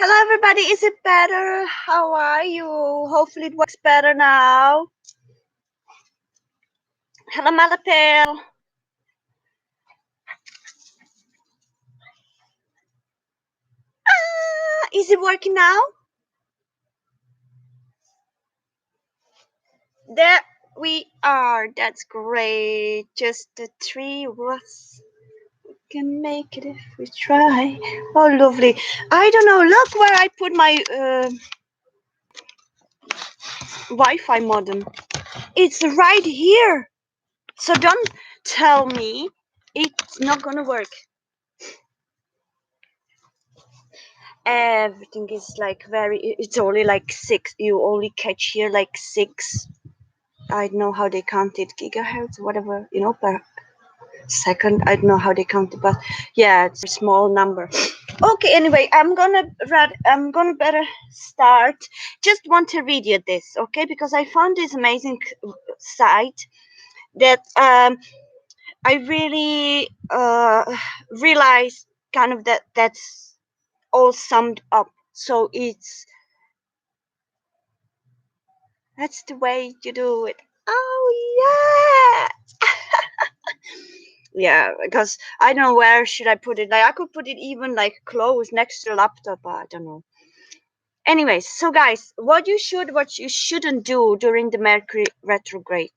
Hello, everybody. Is it better? How are you? Hopefully, it works better now. Hello, Malapel. Is it working now? There we are. That's great. Just the three of us can make it if we try. Oh, lovely. I don't know. Look where I put my Wi-Fi modem. It's right here. So don't tell me it's not gonna work. Everything is like it's only like 6. You only catch here like 6. I don't know how they count it, gigahertz, whatever, per second. I don't know how they count it, but yeah, it's a small number. Okay, anyway, I'm gonna better start. Just want to read you this, okay? Because I found this amazing site that I really realized kind of that's all summed up. So that's the way you do it. Oh yeah. Yeah, because I don't know where should I put it. Like I could put it even like close next to the laptop, but I don't know. Anyways, so guys, what you shouldn't do during the Mercury retrograde.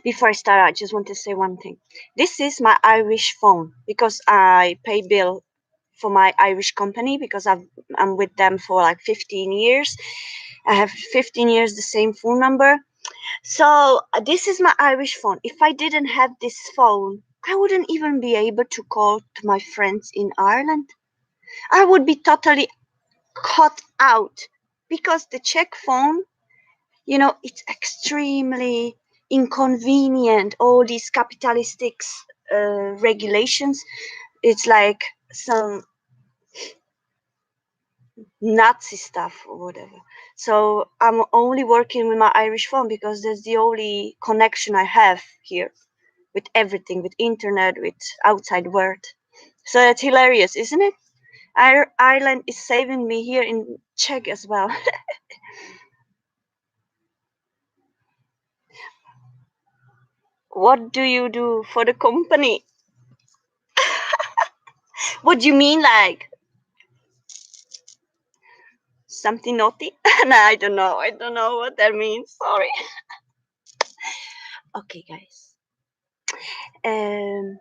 Before I start, I just want to say one thing. This is my Irish phone because I pay bill for my Irish company because I'm with them for like 15 years. I have 15 years the same phone number. So this is my Irish phone. If I didn't have this phone, I wouldn't even be able to call to my friends in Ireland. I would be totally cut out because the Czech phone, it's extremely inconvenient. All these capitalistic regulations. It's like some Nazi stuff or whatever. So I'm only working with my Irish phone because that's the only connection I have here with everything, with internet, with outside world. So that's hilarious, isn't it? Ireland is saving me here in Czech as well. What do you do for the company? What do you mean, like something naughty? No, I don't know. I don't know what that means. Sorry. Okay, guys. Um,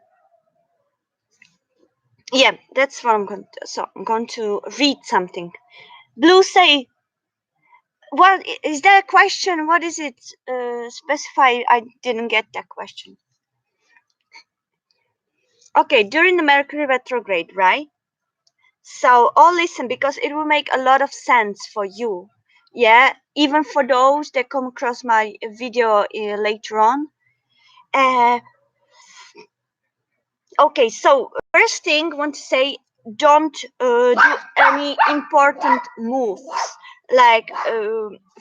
yeah, that's what I'm going to. So I'm going to read something. Blue say, "What is there a question? What is it? Specify." I didn't get that question. Okay, during the Mercury retrograde, right? So, all listen because it will make a lot of sense for you. Yeah, even for those that come across my video later on. Uh, okay, so first thing, I want to say don't do any important moves. Like,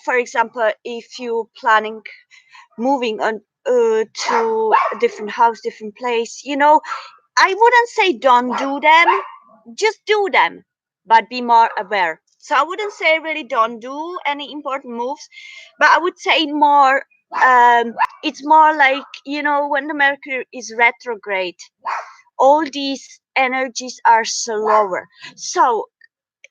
for example, if you're planning moving on to a different house, different place, I wouldn't say don't do them, just do them, but be more aware. So I wouldn't say really don't do any important moves, but I would say more. It's more like when the Mercury is retrograde, all these energies are slower. So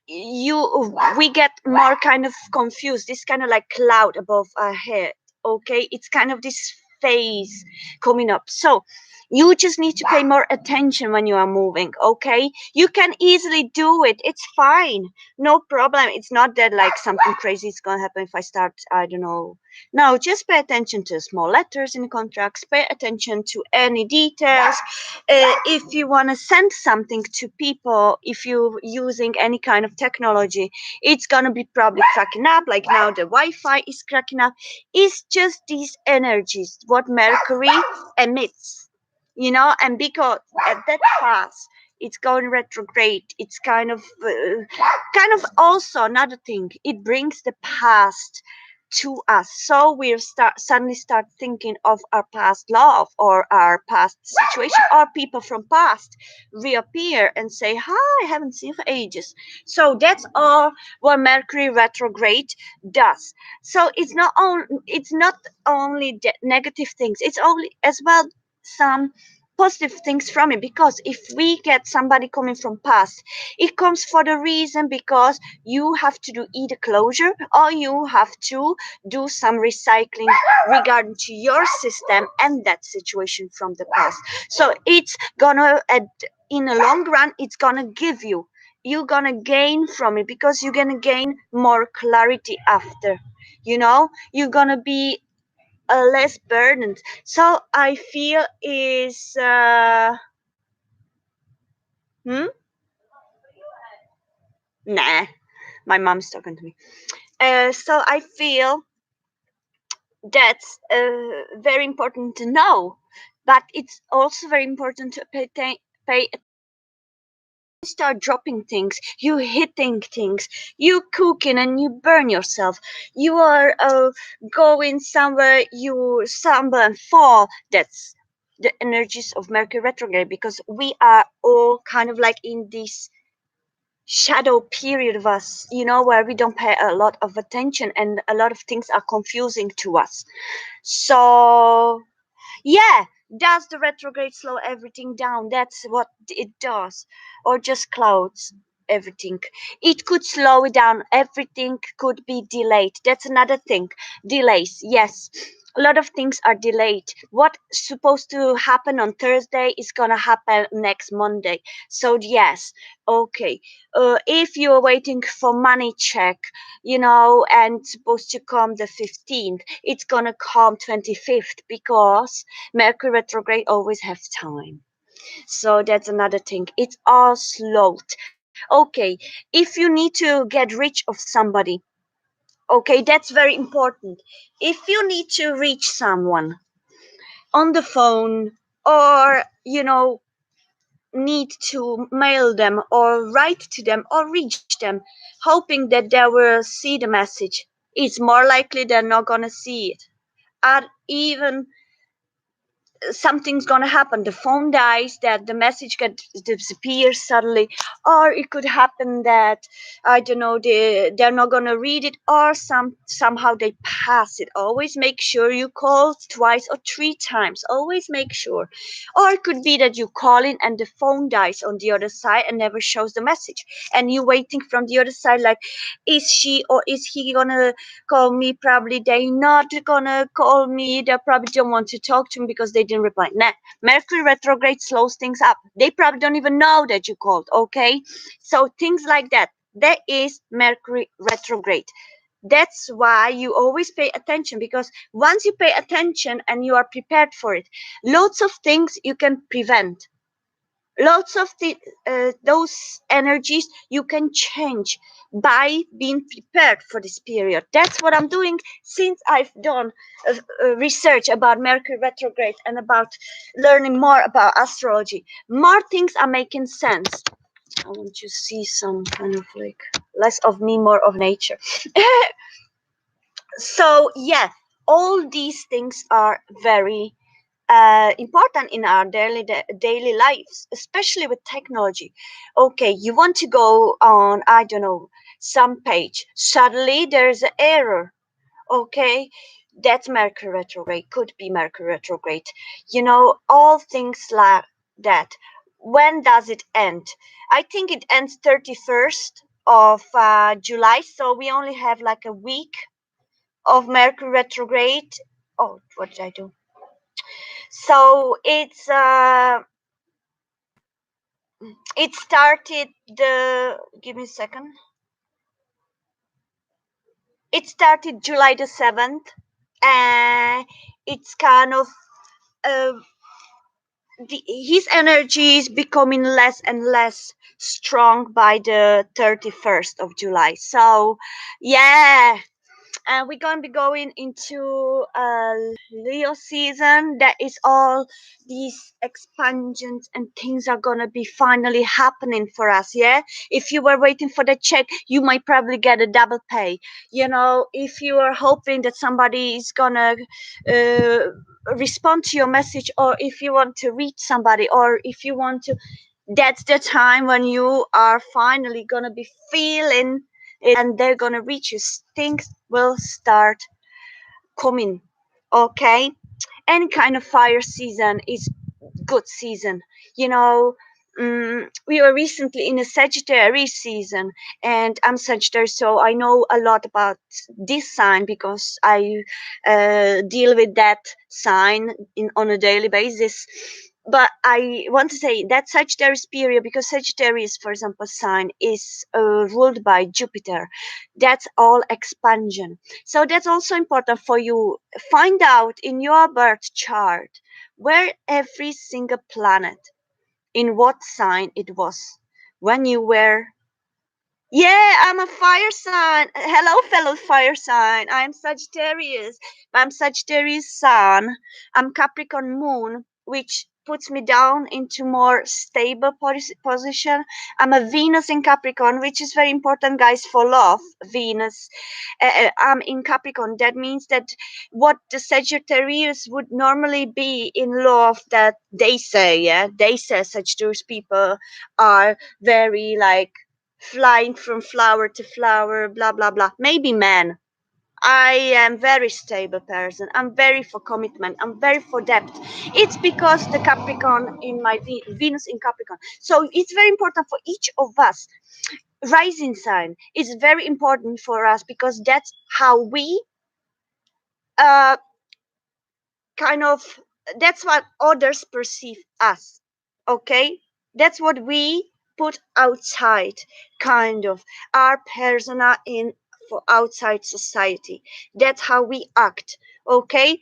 we get more kind of confused. This kind of like cloud above our head. Okay, it's kind of this phase coming up. So you just need to pay more attention when you are moving. Okay, you can easily do it. It's fine, no problem. It's not that like something crazy is gonna happen if I start, I don't know. No, just pay attention to small letters in the contracts. Pay attention to any details. If you want to send something to people, if you're using any kind of technology, it's gonna be probably cracking up. Like now the Wi-Fi is cracking up. It's just these energies what Mercury emits, and because at that fast it's going retrograde, it's kind of also another thing, it brings the past to us. So we suddenly start thinking of our past love or our past situation, or people from past reappear and say, "Hi, I haven't seen you for ages." So that's all what Mercury retrograde does. So it's not only negative things. It's only as well some positive things from it, because if we get somebody coming from past, it comes for the reason because you have to do either closure, or you have to do some recycling regarding to your system and that situation from the past. So it's gonna in a long run, it's gonna give you're gonna gain from it, because you're gonna gain more clarity after, you're gonna be less burdened. So I feel is hmm nah, my mom's talking to me. So I feel that's very important to know, but it's also very important to pay start dropping things, you hitting things, you cooking and you burn yourself, you are going somewhere, you stumble and fall. That's the energies of Mercury retrograde, because we are all kind of like in this shadow period of us, where we don't pay a lot of attention and a lot of things are confusing to us. So yeah, does the retrograde slow everything down? That's what it does, or just clouds everything. It could slow it down. Everything could be delayed. That's another thing. Delays, yes. A lot of things are delayed. What's supposed to happen on Thursday is gonna happen next Monday. So yes, okay. If you're waiting for money check, and supposed to come the 15th, it's gonna come 25th, because Mercury retrograde always have time. So that's another thing. It's all slowed. Okay, if you need to get rich of somebody, okay, that's very important. If you need to reach someone on the phone, or need to mail them or write to them or reach them, hoping that they will see the message, it's more likely they're not gonna see it. Or even something's gonna happen, the phone dies, that the message get disappears suddenly, or it could happen that, I don't know, they're not gonna read it, or somehow they pass it. Always make sure you call twice or three times, always make sure. Or it could be that you call in and the phone dies on the other side and never shows the message, and you waiting from the other side like, is she or is he gonna call me? Probably they not gonna call me, they probably don't want to talk to me because they didn't reply. Nah, Mercury retrograde slows things up. They probably don't even know that you called. Okay, so things like that, that is Mercury retrograde. That's why you always pay attention, because once you pay attention and you are prepared for it, lots of things you can prevent, lots of those energies you can change by being prepared for this period. That's what I'm doing since I've done research about Mercury retrograde and about learning more about astrology. More things are making sense. I want to see some kind of like less of me, more of nature. So yeah, all these things are very important in our daily lives, especially with technology. Okay, you want to go on, I don't know, some page. Suddenly there's an error. Okay, that's Mercury retrograde. Could be Mercury retrograde. All things like that. When does it end? I think it ends 31st of July. So we only have like a week of Mercury retrograde. Oh, what did I do? So it started the give me a second. It started July the 7th, and it's kind of uh, his energy is becoming less and less strong by the 31st of July. So yeah, and we're gonna be going into Leo season. That is all these expansions and things are gonna be finally happening for us. Yeah, if you were waiting for the check, you might probably get a double pay. You know, if you are hoping that somebody is gonna uh, respond to your message, or if you want to reach somebody, or if you want to, that's the time when you are finally gonna be feeling it, and they're gonna reach you. Things will start coming. Okay, any kind of fire season is good season. You know, we were recently in a Sagittarius season, and I'm Sagittarius, so I know a lot about this sign because I deal with that sign on a daily basis. But I want to say that Sagittarius period, because Sagittarius, for example, sign is ruled by Jupiter. That's all expansion. So that's also important for you. Find out in your birth chart where every single planet, in what sign it was when you were. Yeah, I'm a fire sign. Hello, fellow fire sign. I'm Sagittarius. I'm Sagittarius sun. I'm Capricorn moon, which puts me down into more stable position. I'm a Venus in Capricorn, which is very important, guys, for love. Venus. I'm in Capricorn. That means that what the Sagittarius would normally be in love, that they say, yeah, they say Sagittarius people are very like flying from flower to flower, blah blah blah. Maybe man. I am very stable person. I'm very for commitment. I'm very for depth. It's because the Capricorn in my Venus in Capricorn. So it's very important for each of us. Rising sign is very important for us because that's how we uh kind of, that's what others perceive us. Okay, that's what we put outside, kind of our persona in for outside society. That's how we act. Okay,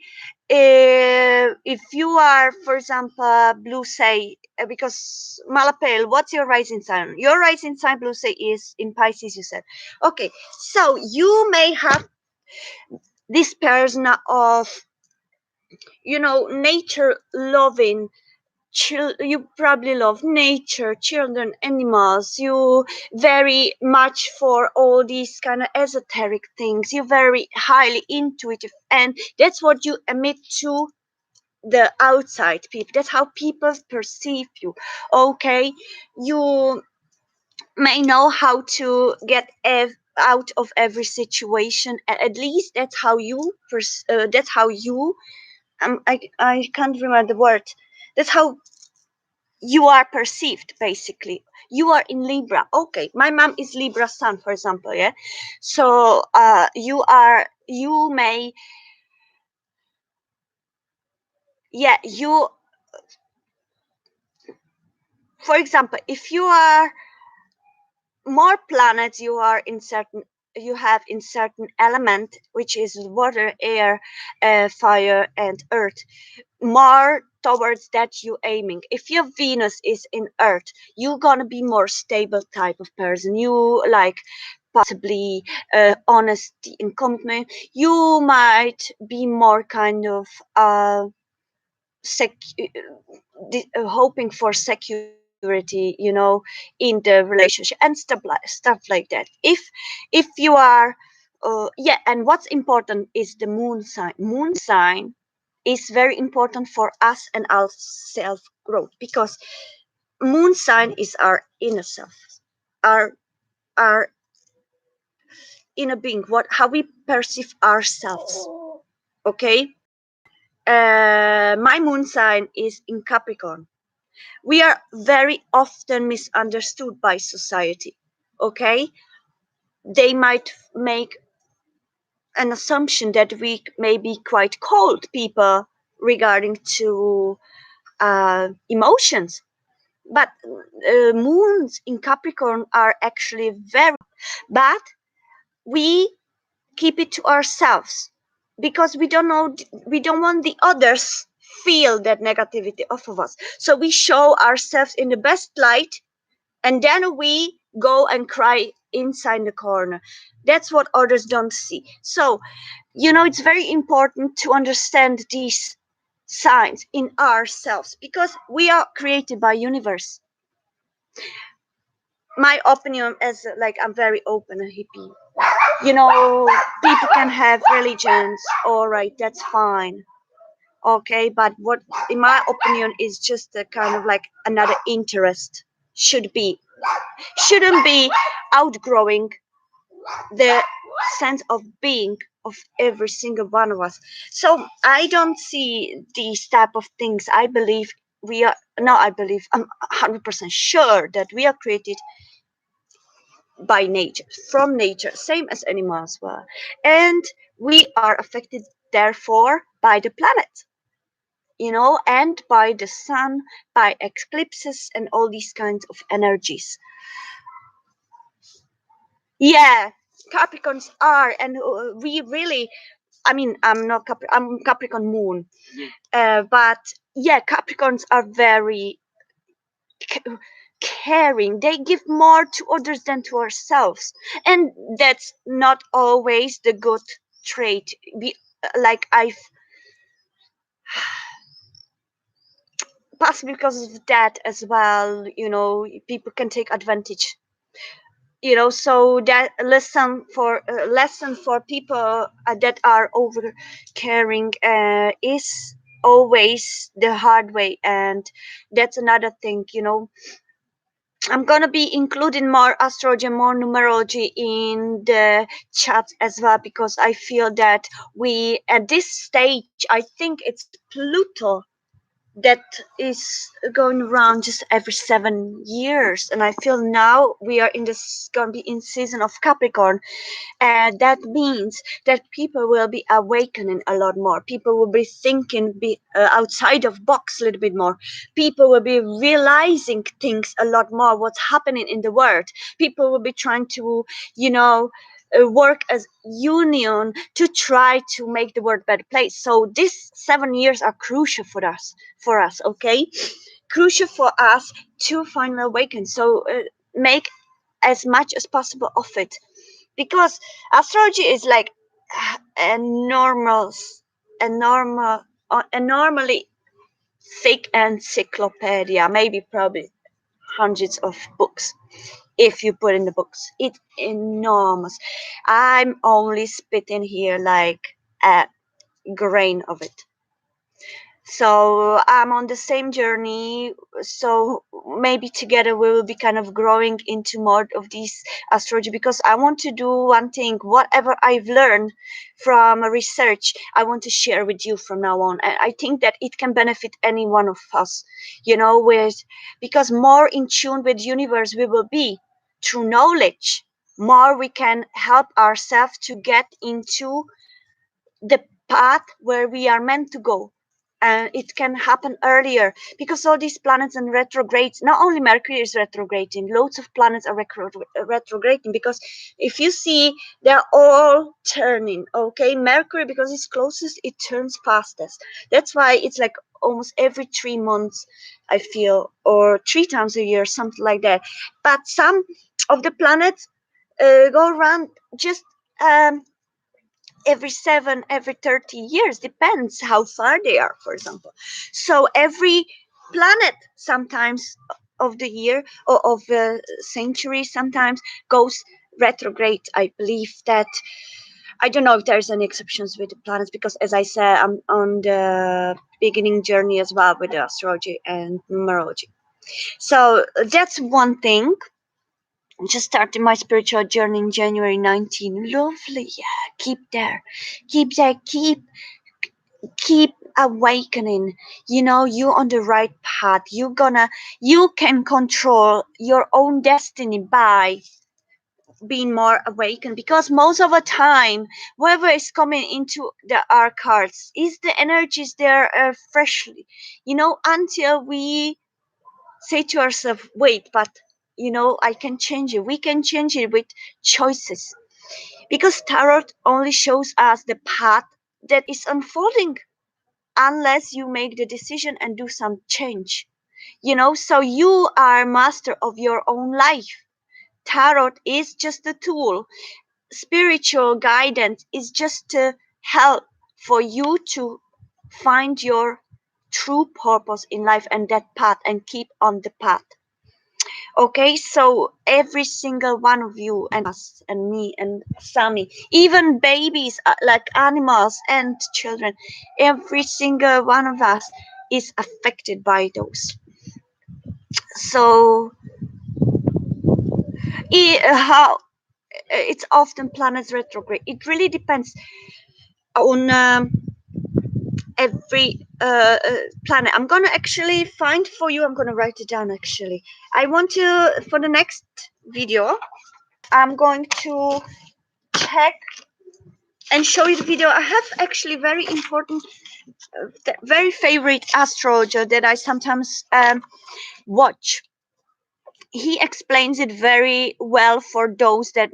if you are, for example, blue say, because Malapel, what's your rising sign? Your rising sign, blue say, is in Pisces, you said. Okay, so you may have this persona of, you know, nature loving. You probably love nature, children, animals. You very much for all these kind of esoteric things. You're very highly intuitive, and that's what you emit to the outside people. That's how people perceive you. Okay, you may know how to get out of every situation. At least that's how you that's how you, I can't remember the word. That's how you are perceived, basically. You are in Libra. Okay, my mom is Libra sun, for example. Yeah, so you are, you may, yeah, you, for example, if you are more planets, you are in certain, you have in certain element, which is water, air, fire and earth, more towards that you aiming. If your Venus is in earth, you're gonna be more stable type of person. You like possibly honesty and commitment. You might be more kind of sec- hoping for security, you know, in the relationship and stuff like that. If you are yeah, and what's important is the moon sign. Moon sign is very important for us and our self growth, because moon sign is our inner self, our our inner being, what, how we perceive ourselves. Okay, my moon sign is in Capricorn. We are very often misunderstood by society. Okay, they might make an assumption that we may be quite cold people regarding to emotions, but moons in Capricorn are actually very, but we keep it to ourselves because we don't know, we don't want the others feel that negativity off of us, so we show ourselves in the best light, and then we go and cry inside the corner. That's what others don't see. So, it's very important to understand these signs in ourselves because we are created by universe. My opinion is like I'm very open and hippie. People can have religions, all right, that's fine. Okay, but what in my opinion is just a kind of like another interest shouldn't be outgrowing the sense of being of every single one of us. So I don't see these type of things. I believe we are now I believe I'm 100% sure that we are created by nature, from nature, same as animals were, and we are affected therefore by the planet, and by the sun, by eclipses and all these kinds of energies. Yeah, Capricorns are, and we really, I mean, I'm Capricorn moon, but yeah, Capricorns are very ca- caring. They give more to others than to ourselves, and that's not always the good trait. Like I've possibly because of that as well. People can take advantage. So that lesson for people that are over caring is always the hard way, and that's another thing. I'm gonna be including more astrology, more numerology in the chat as well because I feel that we at this stage, I think it's Pluto that is going around just every 7 years, and I feel now we are in this gonna be in season of Capricorn, and that means that people will be awakening a lot more. People will be thinking outside of box a little bit more. People will be realizing things a lot more, what's happening in the world. People will be trying to work as union to try to make the world a better place. So these 7 years are crucial for us, okay, crucial for us to finally awaken. So make as much as possible of it, because astrology is like a normal a normally thick encyclopedia, maybe probably hundreds of books. If you put in the books, it's enormous. I'm only spitting here like a grain of it. So I'm on the same journey. So maybe together we will be kind of growing into more of these astrology, because I want to do one thing. Whatever I've learned from research, I want to share with you from now on. And I think that it can benefit any one of us, with because more in tune with universe we will be through knowledge. More we can help ourselves to get into the path where we are meant to go, and it can happen earlier because all these planets and retrogrades. Not only Mercury is retrograding, loads of planets are retrograding, because if you see, they're all turning. Okay, Mercury, because it's closest, it turns fastest. That's why it's like almost every 3 months, I feel, or 3 times a year, something like that. But some of the planets go around just every 30 years, depends how far they are, for example. So every planet sometimes of the year, or of the century, sometimes goes retrograde. I believe that. I don't know if there's any exceptions with the planets, because as I said, I'm on the beginning journey as well with the astrology and numerology. So that's one thing. Just started my spiritual journey in January 19. Lovely, yeah. Keep awakening. You on the right path. You can control your own destiny by being more awakened, because most of the time whatever is coming into our cards is the energies there freshly, until we say to ourselves, wait, but I can change it. We can change it with choices, because tarot only shows us the path that is unfolding, unless you make the decision and do some change. So you are master of your own life. Tarot is just a tool. Spiritual guidance is just to help for you to find your true purpose in life and that path and keep on the path. Okay, so every single one of you and us and me and Sammy, even babies, like animals and children, every single one of us is affected by those. So how it's often planets retrograde. It really depends on every planet. I'm gonna actually find for you. I'm gonna write it down. Actually, I want to for the next video. I'm going to check and show you the video. I have actually very important, very favorite astrologer that I sometimes watch. He explains it very well for those that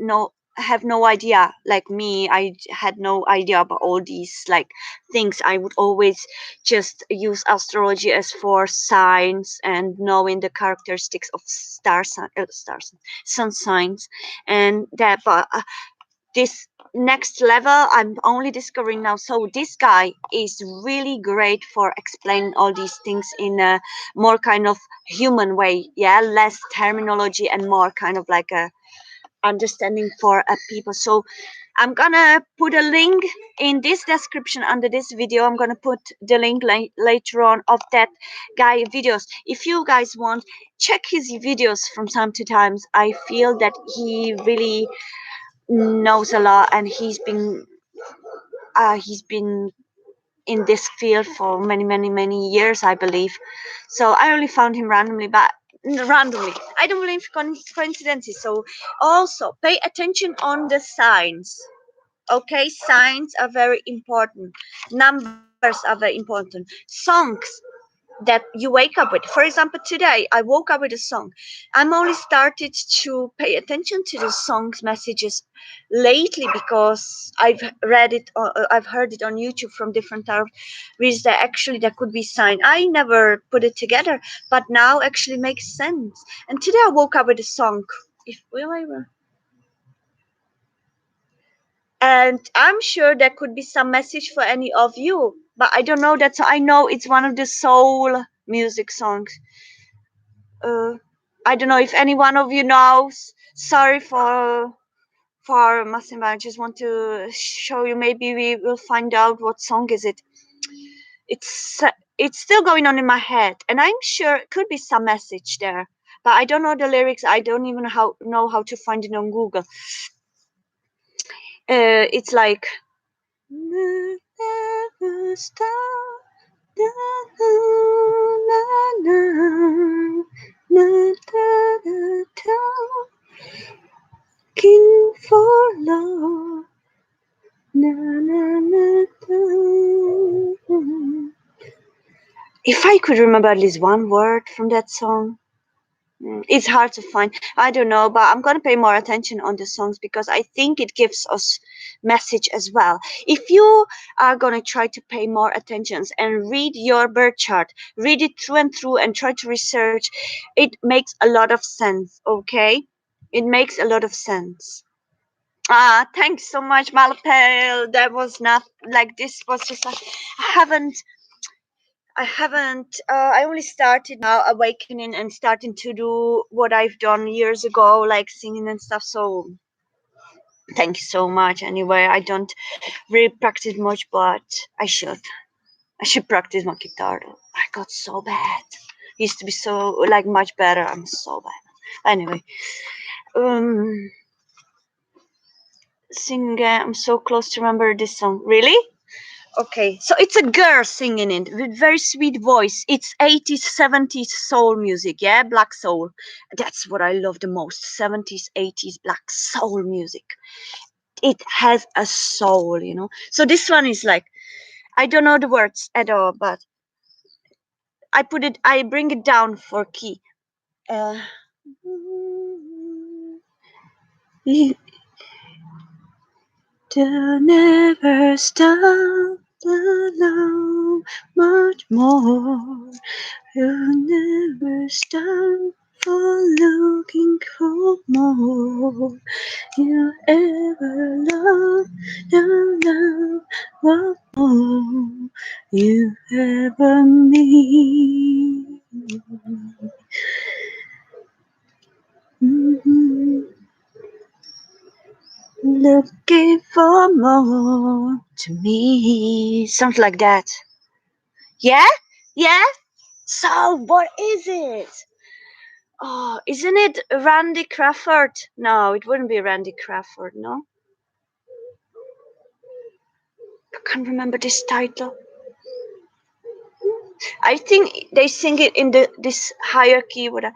have no idea. Like me, I had no idea about all these like things. I would always just use astrology as for signs and knowing the characteristics of sun signs, and that. But this next level I'm only discovering now. So this guy is really great for explaining all these things in a more kind of human way, yeah, less terminology and more kind of like a understanding for people. So I'm gonna put a link in this description under this video. I'm gonna put the link later on of that guy videos. If you guys want, check his videos from time to time. I feel that he really knows a lot, and he's been in this field for many years, I believe. So I only found him randomly, but randomly I don't believe coincidences. So also pay attention on the signs. Okay, signs are very important, numbers are very important, songs that you wake up with. For example, today I woke up with a song. I'm only started to pay attention to the songs messages lately because I've heard it on YouTube from different tarot reads that actually that could be sign. I never put it together, but now actually makes sense. And today I woke up with a song. If will I? And I'm sure there could be some message for any of you, but I don't know that. So I know it's one of the soul music songs. uh, I don't know if any one of you knows. Sorry for Massimo. I just want to show you. Maybe we will find out what song is it. It's it's still going on in my head, and I'm sure it could be some message there. But I don't know the lyrics. I don't even know how to find it on Google. It's like never stop. Na, na, na, na, na, na, na, looking for love. Na, na, na, na. If I could remember at least one word from that song. It's hard to find. I don't know, but I'm gonna pay more attention on the songs because I think it gives us message as well. If you are gonna try to pay more attention and read your birth chart, read it through and through, and try to research, it makes a lot of sense. Okay, it makes a lot of sense. Thanks so much, Malapel. That was not like this. Was just like I only started now awakening and starting to do what I've done years ago, like singing and stuff. So thank you so much. Anyway, I don't really practice much, but I should. I should practice my guitar. I got so bad. Used to be so like much better. I'm so bad. Anyway, um, sing again. I'm so close to remember this song. Really? Okay, so it's a girl singing it with very sweet voice. It's 80s, 70s soul music, yeah, black soul. That's what I love the most. 70s, 80s black soul music. It has a soul. So this one is like, I don't know the words at all, but I bring it down for key. Uh, to never stop the love much more. You never stop for looking for more. you ever love, you love, what more you ever need. Mhm. Looking for more to me. Something like that. Yeah? Yeah? So, what is it? Oh, isn't it Randy Crawford? No, it wouldn't be Randy Crawford, no? I can't remember this title. I think they sing it in this hierarchy with a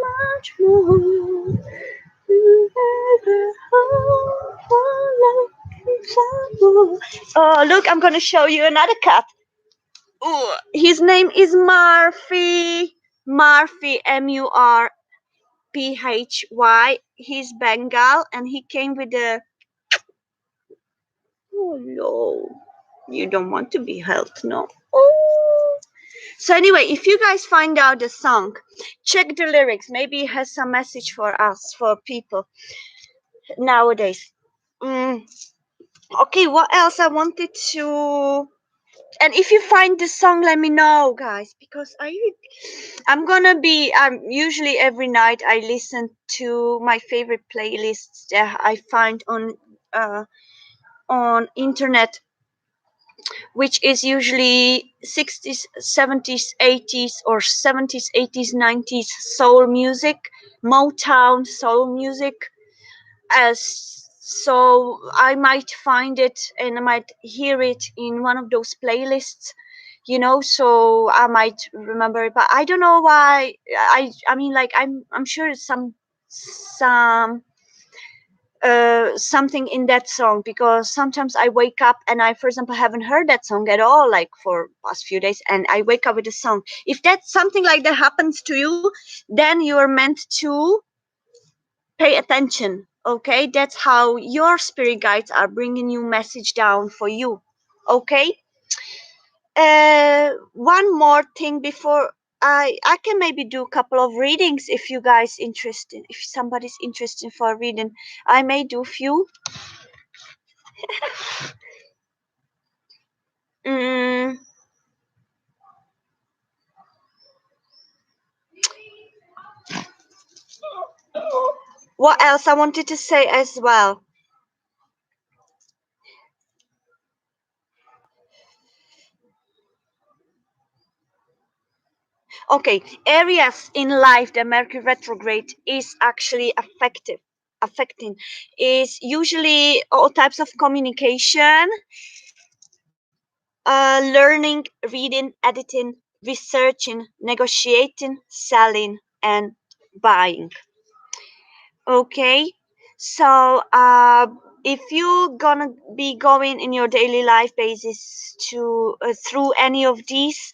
much more. Oh, look, I'm gonna show you another cat. Ooh, his name is Murphy. Murphy, Murphy. He's Bengal and he came with a. Oh no, you don't want to be held, no. Oh. So anyway, if you guys find out the song, check the lyrics. Maybe it has some message for us, for people nowadays. Mm, okay, what else I wanted to? And if you find the song, let me know, guys, because I'm gonna be. Usually every night I listen to my favorite playlists that I find on internet, which is usually 60s, 70s, 80s, or 70s, 80s, 90s soul music, Motown soul music. As so, I might find it and I might hear it in one of those playlists, so I might remember it. But I don't know why. I mean, like, I'm sure it's some something in that song, because sometimes I wake up and I, for example, haven't heard that song at all, like for past few days, and I wake up with a song. If that's something like that happens to you, then you are meant to pay attention. Okay, that's how your spirit guides are bringing you message down for you. Okay. One more thing before I can maybe do a couple of readings if you guys interested. If somebody's interested for a reading, I may do few. Mm, what else I wanted to say as well? Okay, areas in life that Mercury retrograde is actually affecting is usually all types of communication, learning, reading, editing, researching, negotiating, selling, and buying. Okay, so if you're gonna be going in your daily life basis to through any of these,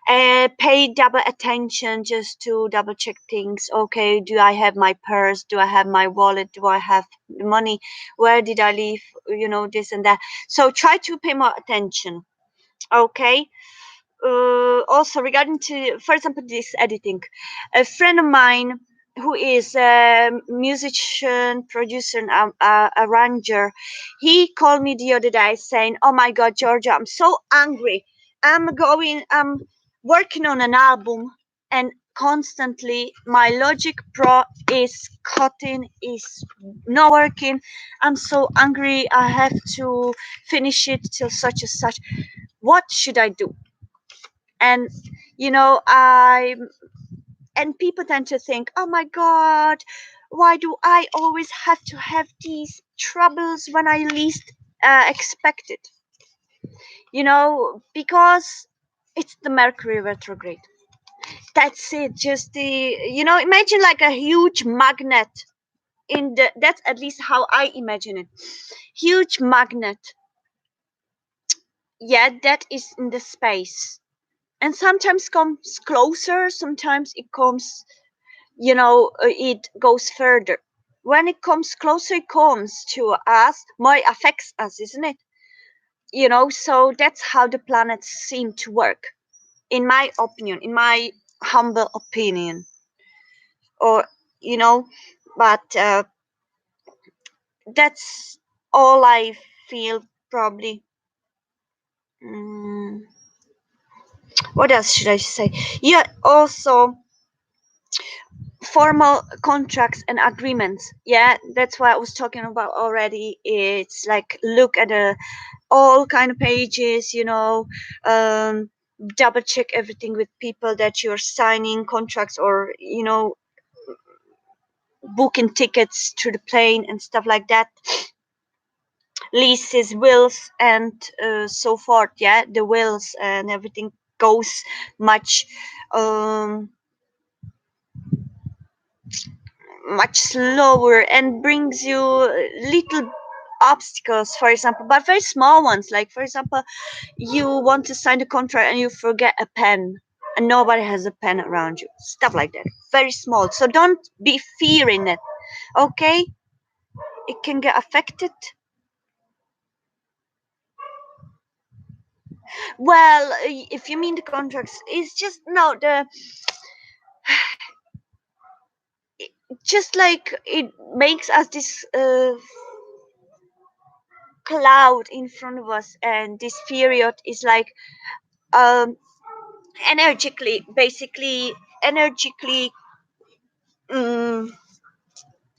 pay double attention just to double check things. Okay, do I have my purse? Do I have my wallet? Do I have money? Where did I leave? This and that. So try to pay more attention. Okay. Also regarding to, for example, this editing, a friend of mine who is a musician, producer, and arranger, he called me the other day saying, oh my god, Georgia, I'm so angry. I'm working on an album, and constantly my Logic Pro is cutting, is not working. I'm so angry, I have to finish it till such and such. What should I do? And I and people tend to think, oh my god, why do I always have to have these troubles when I least expect it? Because it's the Mercury retrograde. That's it. Just the imagine like a huge magnet in the that's at least how I imagine it. Huge magnet, yeah, that is in the space, and sometimes comes closer, sometimes it comes, it goes further. When it comes closer, it comes to us, more affects us, isn't it? So that's how the planets seem to work, in my opinion, in my humble opinion, or you know, but that's all I feel probably. mm, what else should I say? Yeah, also formal contracts and agreements. Yeah, that's what I was talking about already. It's like look at all kind of pages, um double check everything with people that you're signing contracts, or booking tickets to the plane and stuff like that, leases, wills, and so forth. Yeah, the wills and everything goes much um much slower and brings you little obstacles, for example, but very small ones. Like, for example, you want to sign a contract and you forget a pen, and nobody has a pen around you, stuff like that. Very small, so don't be fearing it. Okay, it can get affected. Well, if you mean the contracts, it's just no the just like it makes us this cloud in front of us, and this period is like um energically, basically energically, um,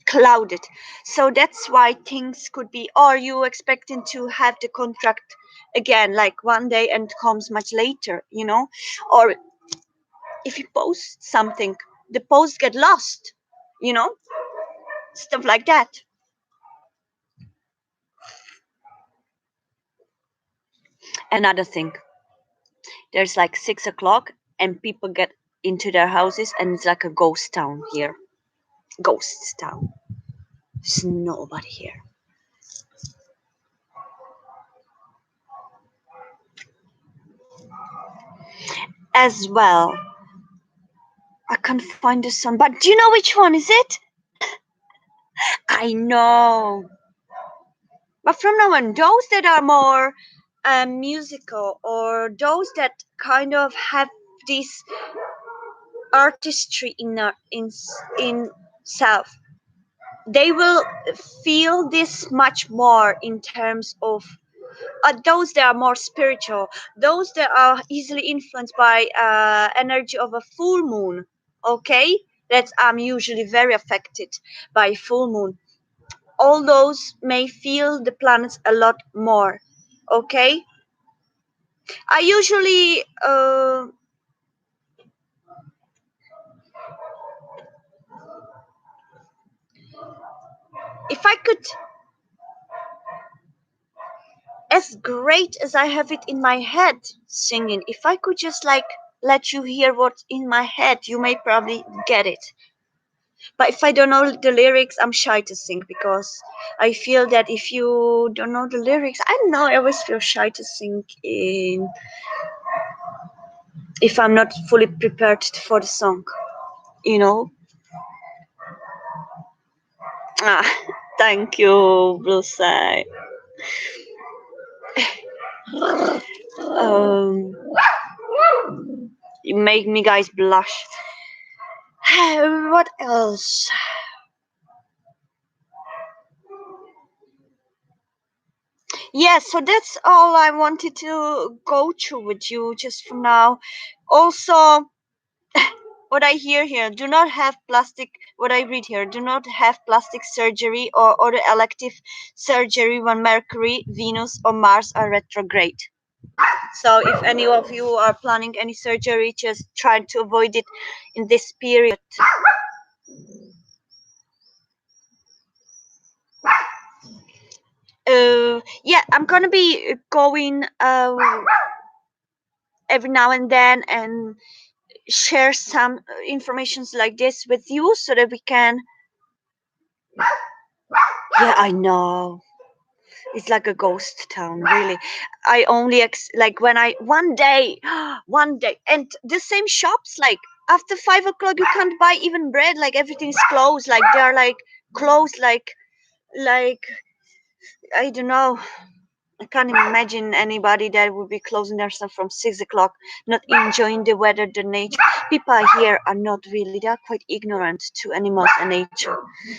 clouded. So that's why things could be, or you expecting to have the contract again like one day and comes much later, or if you post something, the post get lost, you know stuff like that. Another thing, there's like 6 o'clock and people get into their houses, and it's like a ghost town here. Ghost town. There's nobody here as well. I can't find the song, but do you know which one is it? I know. But from now on, those that are more musical, or those that kind of have this artistry in self, they will feel this much more in terms of those that are more spiritual, those that are easily influenced by energy of a full moon. Okay, that's I'm usually very affected by full moon. All those may feel the planets a lot more. Okay, I usually if I could, as great as I have it in my head singing, if I could just like let you hear what's in my head, you may probably get it. But if I don't know the lyrics, I'm shy to sing, because I feel that if you don't know the lyrics, I don't know, I always feel shy to sing if I'm not fully prepared for the song, you know? Ah, thank you, Blue Sky. Um, you make me guys blush. What else? Yeah, so that's all I wanted to go through with you just for now. Also, what I hear here, do not have plastic, what I read here, do not have plastic surgery or other elective surgery when Mercury, Venus, or Mars are retrograde. So if any of you are planning any surgery, just try to avoid it in this period. Yeah, I'm gonna be going every now and then and share some informations like this with you, so that we can. Yeah, I know. It's like a ghost town, really. I only like when I one day, one day, and the same shops, like after 5 o'clock, you can't buy even bread. Like everything's closed. Like they're like closed. Like I don't know. I can't imagine anybody that would be closing themselves from 6 o'clock, not enjoying the weather, the nature. People here are not really, they are quite ignorant to animals and nature.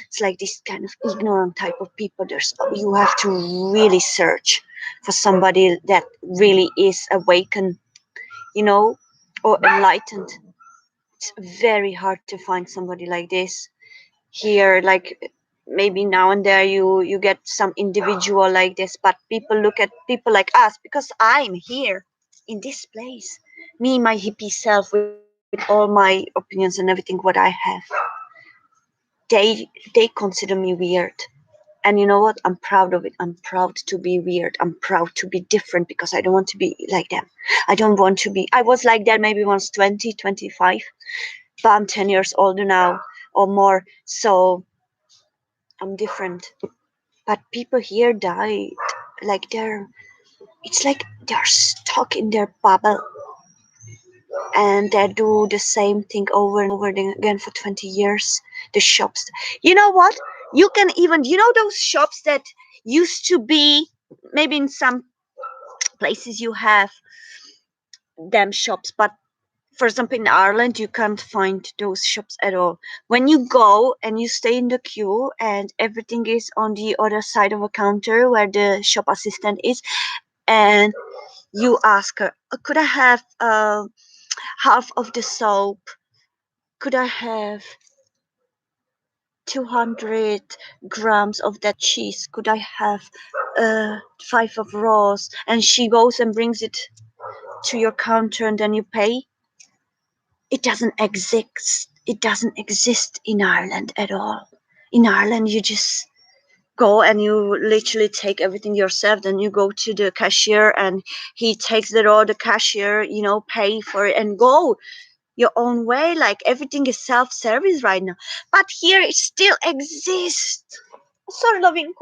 It's like this kind of ignorant type of people. You have to really search for somebody that really is awakened, you know, or enlightened. It's very hard to find somebody like this here. Like maybe now and there you get some individual like this, but people look at people like us because I'm here in this place, me, my hippie self, with all my opinions and everything what I have. They consider me weird. And you know what, I'm proud of it. I'm proud to be weird. I'm proud to be different because I don't want to be like them. I don't want to be, I was like that maybe once 20, 25, but I'm 10 years older now or more, so I'm different. But people here died, like it's like they're stuck in their bubble, and they do the same thing over and over again for 20 years. The shops, you know what, you can even, you know, those shops that used to be, maybe in some places you have them shops, but for example in Ireland you can't find those shops at all. When you go and you stay in the queue and everything is on the other side of a counter where the shop assistant is, and you ask her, could I have half of the soap? Could I have 200 grams of that cheese? Could I have five of rolls? And she goes and brings it to your counter and then you pay. It doesn't exist. It doesn't exist in Ireland at all. In Ireland, you just go and you literally take everything yourself. Then you go to the cashier and he takes the roll. The cashier, you know, pay for it and go your own way. Like everything is self-service right now. But here it still exists. So loving.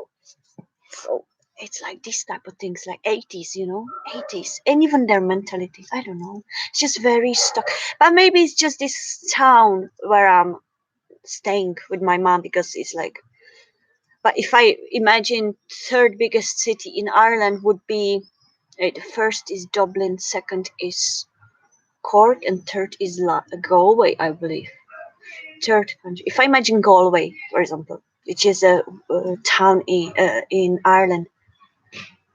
So it's like this type of things, like 80s, you know, 80s, and even their mentality. I don't know. It's just very stuck. But maybe it's just this town where I'm staying with my mom because it's like. But if I imagine third biggest city in Ireland would be, the first is Dublin, second is Cork, and third is Galway, I believe. Third country. If I imagine Galway, for example, which is a town in Ireland,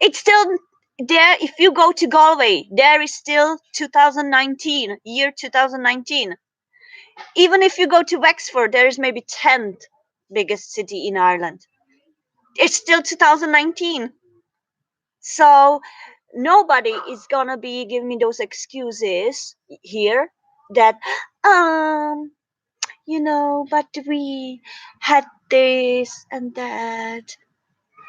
it's still there. If you go to Galway, there is still 2019, year 2019. Even if you go to Wexford, there is maybe 10th biggest city in Ireland. It's still 2019. So nobody is gonna be giving me those excuses here that you know, but we had this and that.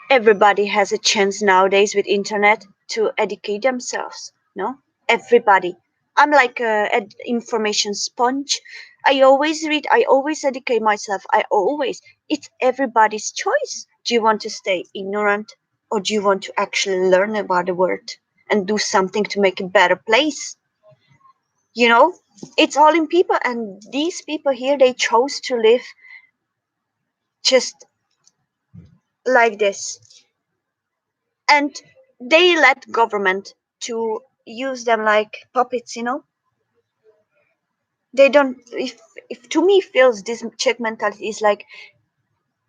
Everybody has a chance nowadays with internet to educate themselves, no, everybody. I'm like a information sponge. I always read, I always educate myself, I always, it's everybody's choice. Do you want to stay ignorant, or do you want to actually learn about the world and do something to make a better place, you know? It's all in people, and these people here, they chose to live just like this, and they let government to use them like puppets, you know. They don't, if to me feels this Czech mentality is like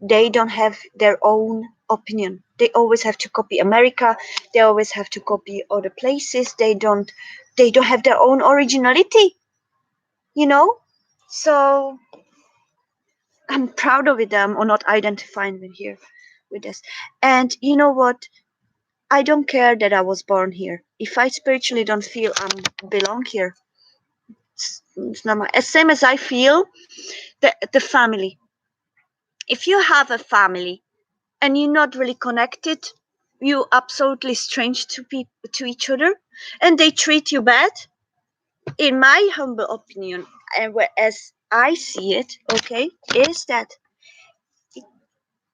they don't have their own opinion. They always have to copy America, they always have to copy other places. They don't have their own originality, you know. So I'm proud of it, or not identifying with here with this. And you know what, I don't care that I was born here. If I spiritually don't feel I belong here, it's not my. As same as I feel the family. If you have a family and you're not really connected, you absolutely strange to people, to each other, and they treat you bad. In my humble opinion, and as I see it, okay, is that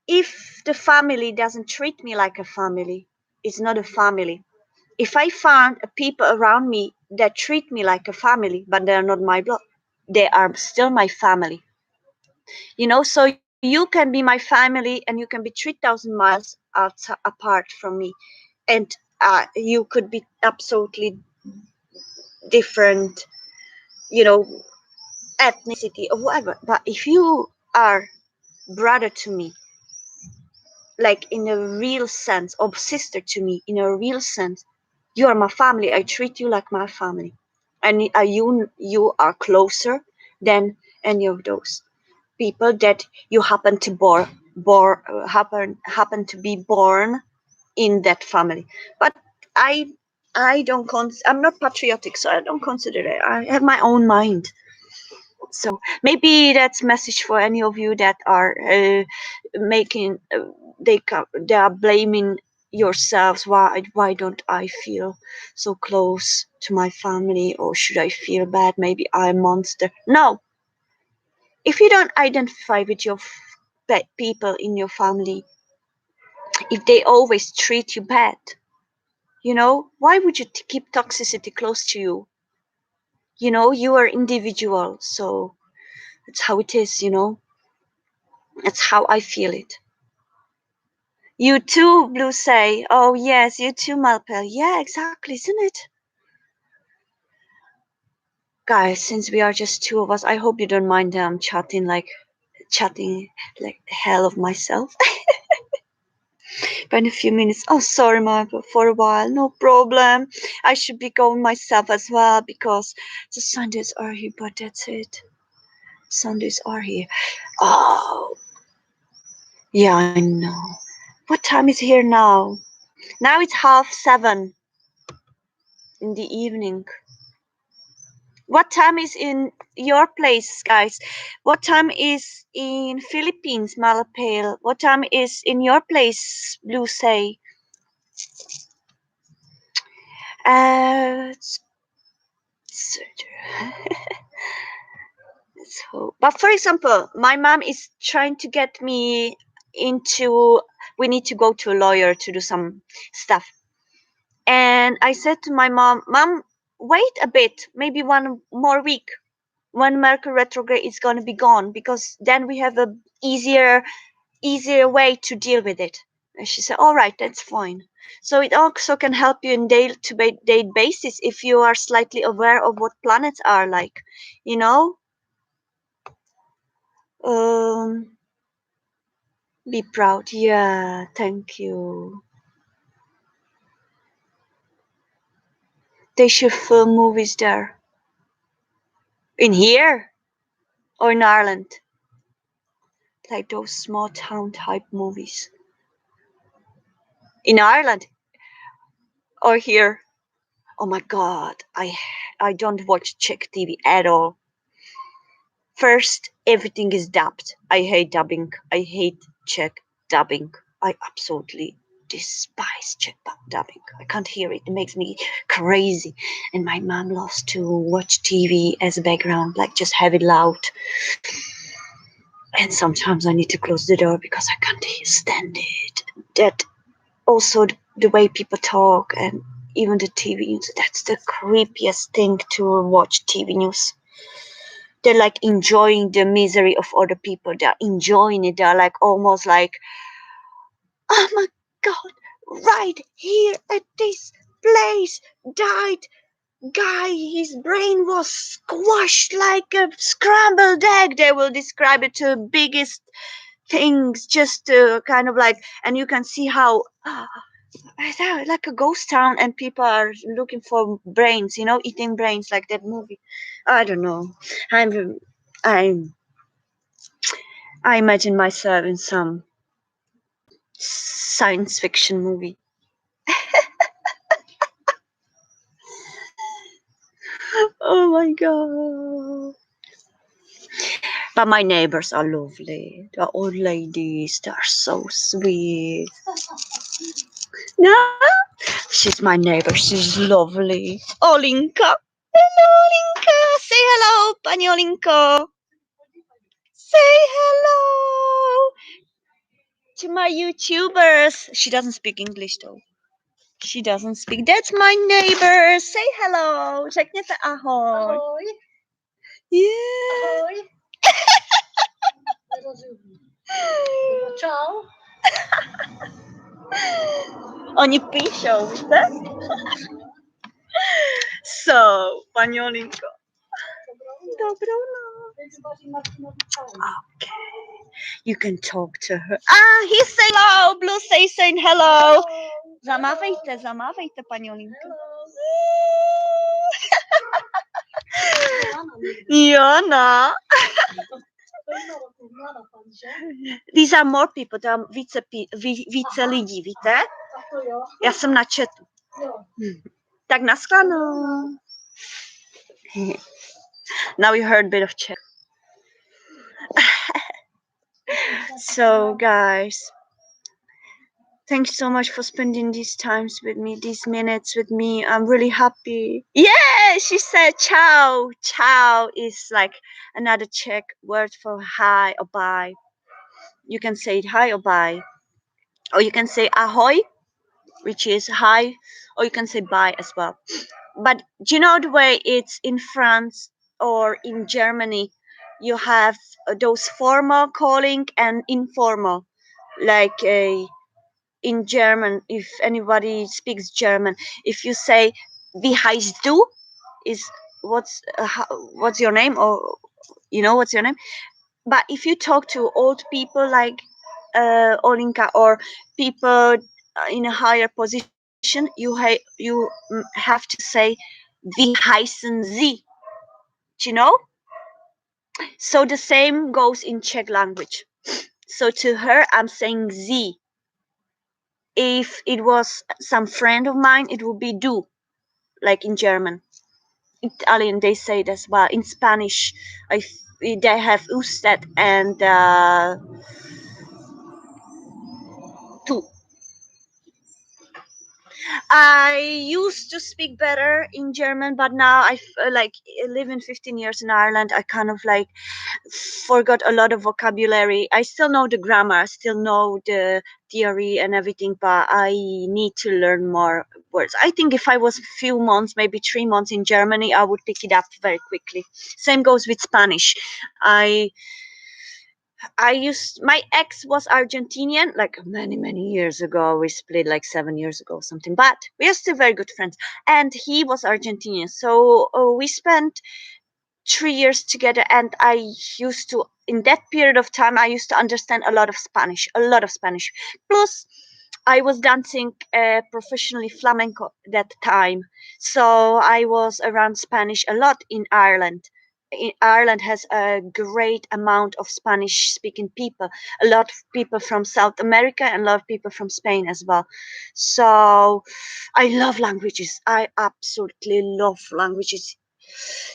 if the family doesn't treat me like a family, it's not a family. If I find people around me that treat me like a family, but they're not my blood, they are still my family. You know, so you can be my family and you can be 3,000 miles apart from me. And you could be absolutely different, you know, ethnicity or whatever. But if you are brother to me, like in a real sense, or sister to me in a real sense, you are my family. I treat you like my family, and you are closer than any of those people that you happen to happen to be born in that family. But I I'm not patriotic, so I don't consider it. I have my own mind. So maybe that's message for any of you that are making they are blaming yourselves. Why don't I feel so close to my family, or should I feel bad? Maybe I'm a monster. No, if you don't identify with your people in your family, if they always treat you bad, why would you keep toxicity close to you? You are individual, so it's how it is. That's how I feel it. You too, Blue say. Oh yes, you too, Malpel. Yeah, exactly, isn't it? Guys, since we are just two of us, I hope you don't mind chatting like hell of myself. But in a few minutes. Oh, sorry, Malpel, for a while. No problem. I should be going myself as well because the Sundays are here, but that's it. Sundays are here. Oh, yeah, I know. What time is here now? Now it's 7:30 in the evening. What time is in your place, guys? What time is in Philippines, Malapale? What time is in your place, Blue say? It's, but for example, my mom is trying to get me into. We need to go to a lawyer to do some stuff, and I said to my mom, wait a bit, maybe one more week when Mercury retrograde is going to be gone, because then we have a easier way to deal with it. And she said, all right, that's fine. So it also can help you in day basis if you are slightly aware of what planets are like, you know. um be proud. Yeah, thank you. They should film movies there, in here or in Ireland, like those small town type movies in Ireland or here. Oh my god, I don't watch Czech TV at all. First, everything is dubbed. I hate dubbing. I hate Czech dubbing. I absolutely despise Czech dubbing. I can't hear it. It makes me crazy. And my mom loves to watch TV as a background, like just have it loud. And sometimes I need to close the door because I can't stand it. That also the way people talk, and even the TV news. That's the creepiest thing to watch TV news. They're like enjoying the misery of other people. They're enjoying it. They're like almost like, oh my god, right here at this place died guy. His brain was squashed like a scrambled egg. They will describe it to biggest things, just kind of like, and you can see how like a ghost town, and people are looking for brains, eating brains, like that movie. I don't know. I'm I'm I imagine myself in some science fiction movie. Oh my god. But my neighbors are lovely. The old ladies, they are so sweet. No? She's my neighbor. She's lovely. Olinka. Hello, Olinka. Say hello, Pani Olinko. Say hello to my YouTubers. She doesn't speak English though. She doesn't speak. That's my neighbor. Say hello. Řekněte ahoj. Ahoj. Yeah. Ahoj. Ciao. Oni piszą, widzę? So, Paniolinko. Dobrą noc. Okay. You can talk to her. Ah, he's saying hello. Blue saying hello. Zamawiajcie, Paniolinko. Jana. These are more people, tam více lidí, víte? Já jsem na chatu. Tak naschledanou. Now you heard a bit of Czech. So, guys, thanks so much for spending these times with me, these minutes with me. I'm really happy. Yeah, she said ciao. Ciao is like another Czech word for hi or bye. You can say it hi or bye. Or you can say ahoy, which is hi, or you can say bye as well. But do you know the way it's in France or in Germany? You have those formal calling and informal, like in German. If anybody speaks German, if you say "Wie heißt du?" is what's your name, or you know what's your name. But if you talk to old people like Olinka, or people in a higher position, have to say "Wie heißen Sie?" Do you know? So the same goes in Czech language. So to her, I'm saying "Sie." If it was some friend of mine, it would be "du," like in German. Italian, they say it as well. In Spanish, they have usted and tu. I used to speak better in German, but now like living 15 years in Ireland. I kind of like forgot a lot of vocabulary. I still know the grammar, I still know the theory and everything, but I need to learn more words. I think if I was a few months, maybe 3 months in Germany, I would pick it up very quickly. Same goes with Spanish. I used my ex was Argentinian like many years ago. We split like 7 years ago or something, but we are still very good friends. And he was Argentinian, so we spent 3 years together, and I used to in that period of time I used to understand a lot of Spanish. Plus I was dancing professionally flamenco that time, so I was around Spanish a lot in Ireland. Ireland has a great amount of Spanish speaking people, a lot of people from South America and a lot of people from Spain as well. So I love languages. I absolutely love languages.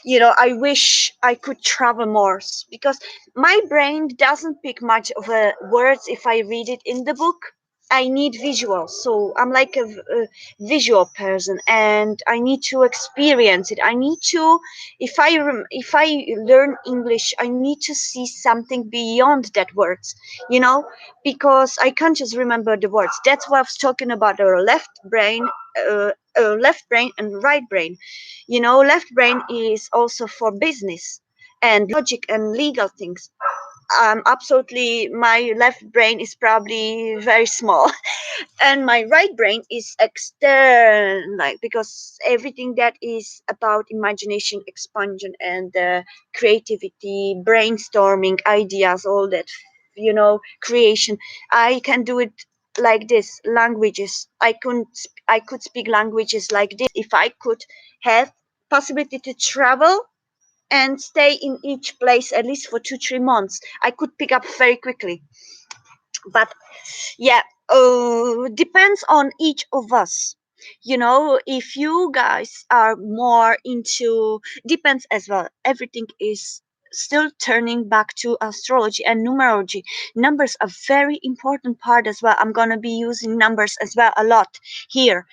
I wish I could travel more, because my brain doesn't pick much of words if I read it in the book. I need visuals, so I'm like a visual person, and I need to experience it. I need to, if I learn English, I need to see something beyond that words, because I can't just remember the words. That's why I was talking about our left brain and right brain. Left brain is also for business and logic and legal things. Absolutely, my left brain is probably very small, and my right brain is extern, like, because everything that is about imagination, expansion, and creativity, brainstorming ideas, all that, creation, I can do it like this. Languages, I could speak languages like this if I could have possibility to travel and stay in each place at least for 2 3 months. I could pick up very quickly. But yeah, depends on each of us. If you guys are more into, depends as well. Everything is still turning back to astrology and numerology. Numbers are very important part as well. I'm gonna be using numbers as well a lot here.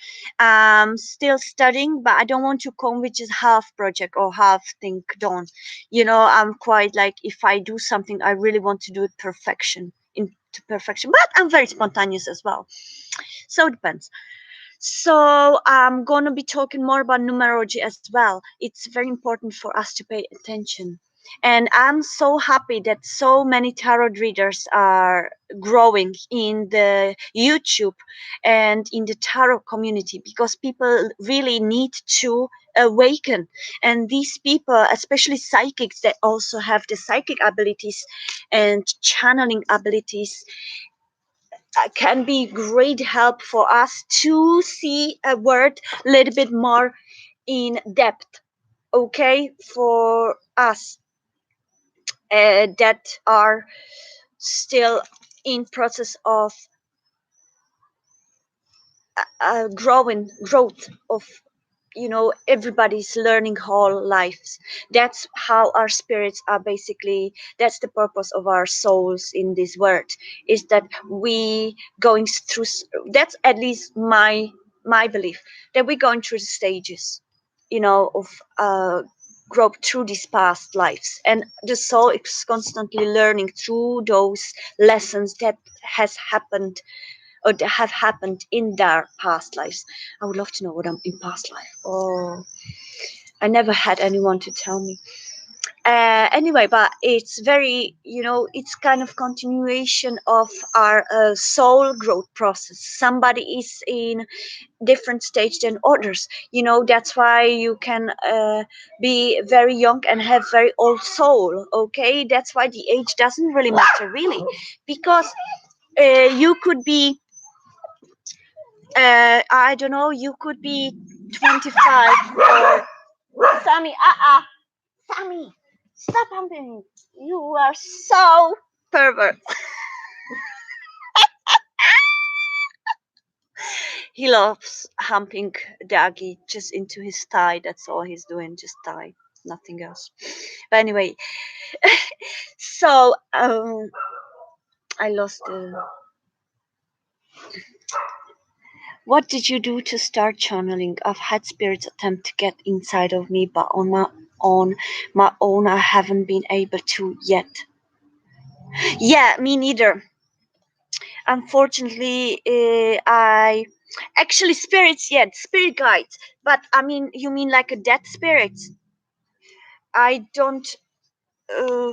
Still studying, but I don't want to come with just half project or half thing done. I'm quite like, if I do something, I really want to do it perfection into perfection, but I'm very spontaneous as well, so it depends. So I'm gonna be talking more about numerology as well. It's very important for us to pay attention. And I'm so happy that so many tarot readers are growing in the YouTube and in the tarot community, because people really need to awaken. And these people, especially psychics that also have the psychic abilities and channeling abilities, can be great help for us to see a word a little bit more in depth. Okay, for us that are still in process of growth of, everybody's learning whole lives. That's how our spirits are basically, that's the purpose of our souls in this world, is that we going through that's at least my belief, that we're going through the stages, of growth through these past lives, and the soul is constantly learning through those lessons that has happened or that have happened in their past lives. I would love to know what I'm in past life. Oh, I never had anyone to tell me. Anyway, but it's very, it's kind of continuation of our soul growth process. Somebody is in different stage than others. That's why you can be very young and have very old soul. Okay, that's why the age doesn't really matter, really, because you could be I don't know, you could be 25 or Sammy, Sammy, stop humping. You are so pervert. He loves humping Daggy just into his thigh. That's all he's doing, just thigh, nothing else. But anyway, so I lost the. What did you do to start channeling? I've had spirits attempt to get inside of me, but on my own, I haven't been able to yet. Yeah, me neither. Unfortunately, I actually spirits, yeah, spirit guides. But I mean, you mean like a dead spirit? I don't. Uh,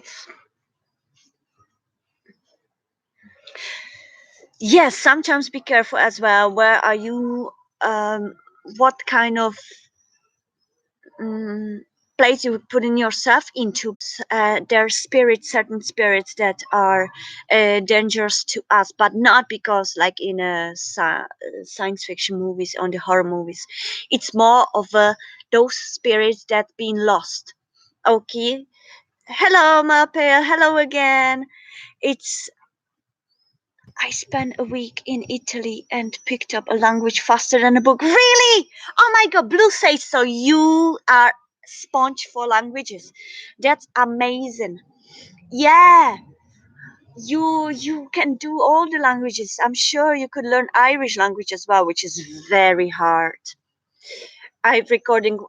yes, sometimes be careful as well. Where are you? Um, what kind of um, place you putting yourself into? There are spirits, certain spirits that are dangerous to us, but not because like in science fiction movies, on the horror movies. It's more of those spirits that been lost. Okay. Hello, Malpea. Hello again. It's I spent a week in Italy and picked up a language faster than a book. Really? Oh my god, Blue says so. You are sponge for languages. That's amazing. Yeah. You can do all the languages. I'm sure you could learn Irish language as well, which is very hard. I've recorded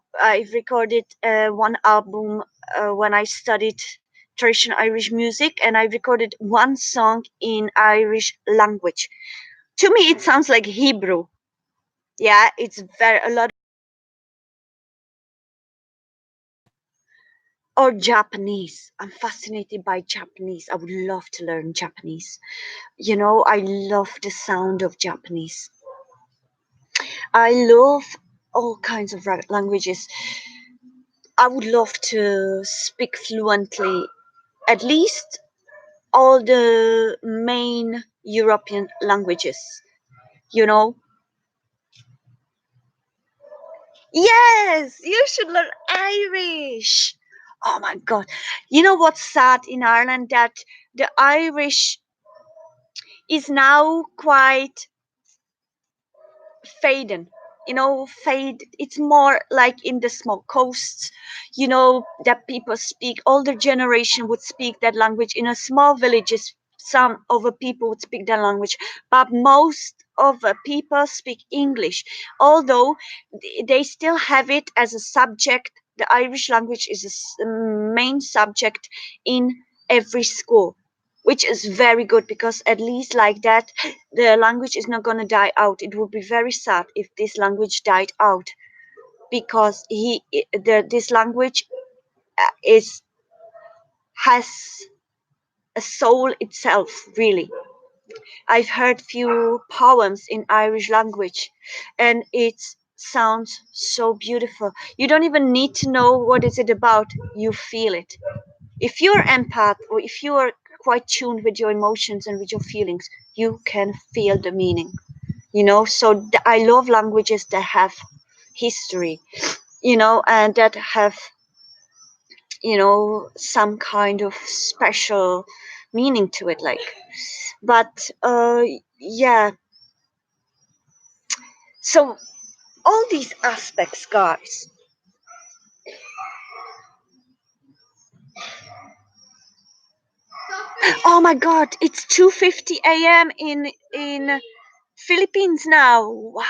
one album when I studied traditional Irish music, and I recorded one song in Irish language. To me, it sounds like Hebrew. Yeah, it's very a lot. Or Japanese. I'm fascinated by Japanese. I would love to learn Japanese. I love the sound of Japanese. I love all kinds of languages. I would love to speak fluently, at least all the main European languages. You know? Yes, you should learn Irish. Oh my God. You know what's sad in Ireland? That the Irish is now quite fading. Fade. It's more like in the small coasts, that people speak, older generation would speak that language. In a small villages, some of the people would speak that language, but most of the people speak English, although they still have it as a subject. The Irish language is a main subject in every school, which is very good, because at least like that the language is not going to die out. It would be very sad if this language died out, because this language is has a soul itself, really. I've heard few poems in Irish language, and it sounds so beautiful. You don't even need to know what is it about. You feel it. If you're empath, or if you are quite tuned with your emotions and with your feelings, you can feel the meaning. So I love languages that have history, and that have some kind of special meaning to it, like. But yeah, so all these aspects, guys. Oh my god, it's 2:50 a.m. in Philippines now. Wow,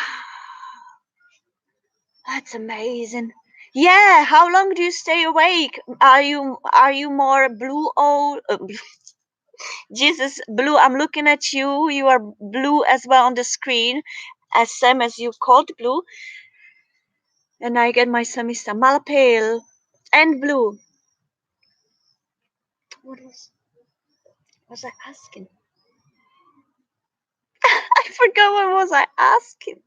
that's amazing. Yeah, how long do you stay awake? Are you more blue owl? Jesus, blue. I'm looking at you. You are blue as well on the screen, as same as you called blue. And I get my semester malapale and blue. What was I asking? I forgot what was I asking.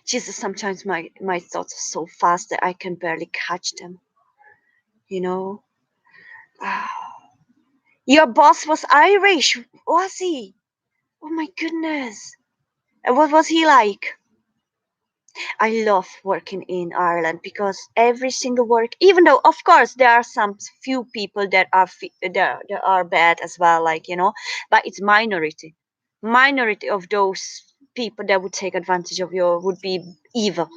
Jesus, sometimes my thoughts are so fast that I can barely catch them. You know. Your boss was Irish, was he? Oh my goodness. And what was he like? I love working in Ireland because every single work, even though of course there are some few people that are that are bad as well, like but it's minority. Minority of those people that would take advantage of you would be evil.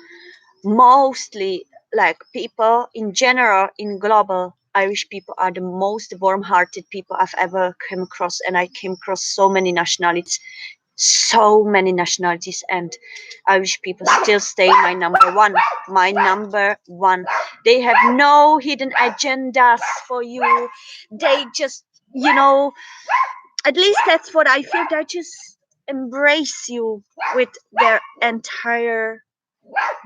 Mostly, like, people in general, in global, Irish people are the most warm-hearted people I've ever come across, and I came across so many nationalities, and Irish people still stay my number one. My number one. They have no hidden agendas for you. They just, at least that's what I feel. They just embrace you with their entire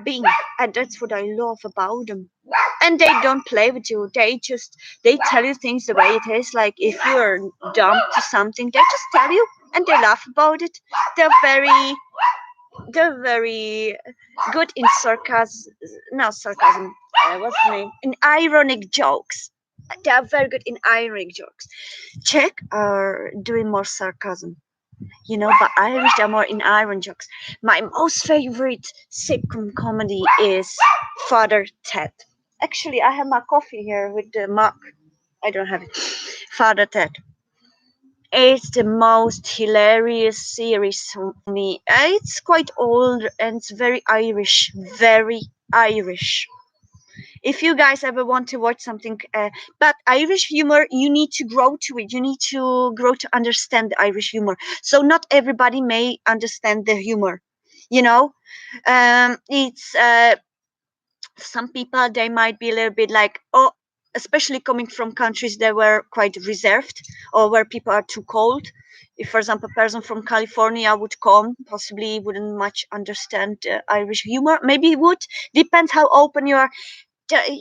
being, and that's what I love about them. And they don't play with you. They tell you things the way it is. Like, if you're dumb to something, they just tell you, and they laugh about it. They're very they're very good in sarcasm. No, sarcasm. What's the name? In ironic jokes. They are very good in ironic jokes. Czech are doing more sarcasm, but Irish are more in iron jokes. My most favorite sitcom comedy is Father Ted. Actually, I have my coffee here with the mug. I don't have it. Father Ted. It's the most hilarious series for me. It's quite old and it's very Irish. Very Irish. If you guys ever want to watch something, but Irish humor, you need to grow to it. You need to grow to understand the Irish humor. So not everybody may understand the humor. You know, it's some people, they might be a little bit like, oh, especially coming from countries that were quite reserved, or where people are too cold. If, for example, a person from California would come, possibly wouldn't much understand Irish humor. Maybe he would. Depends how open you are.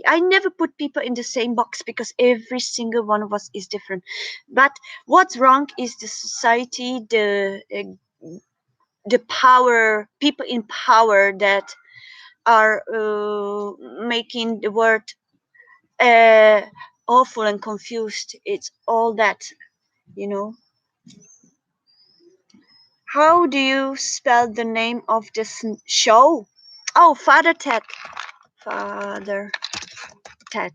I never put people in the same box because every single one of us is different. But what's wrong is the society, the power, people in power that are making the world uh, awful and confused. It's all that, you know. How do you spell the name of this show? Oh, Father Ted. Father Ted.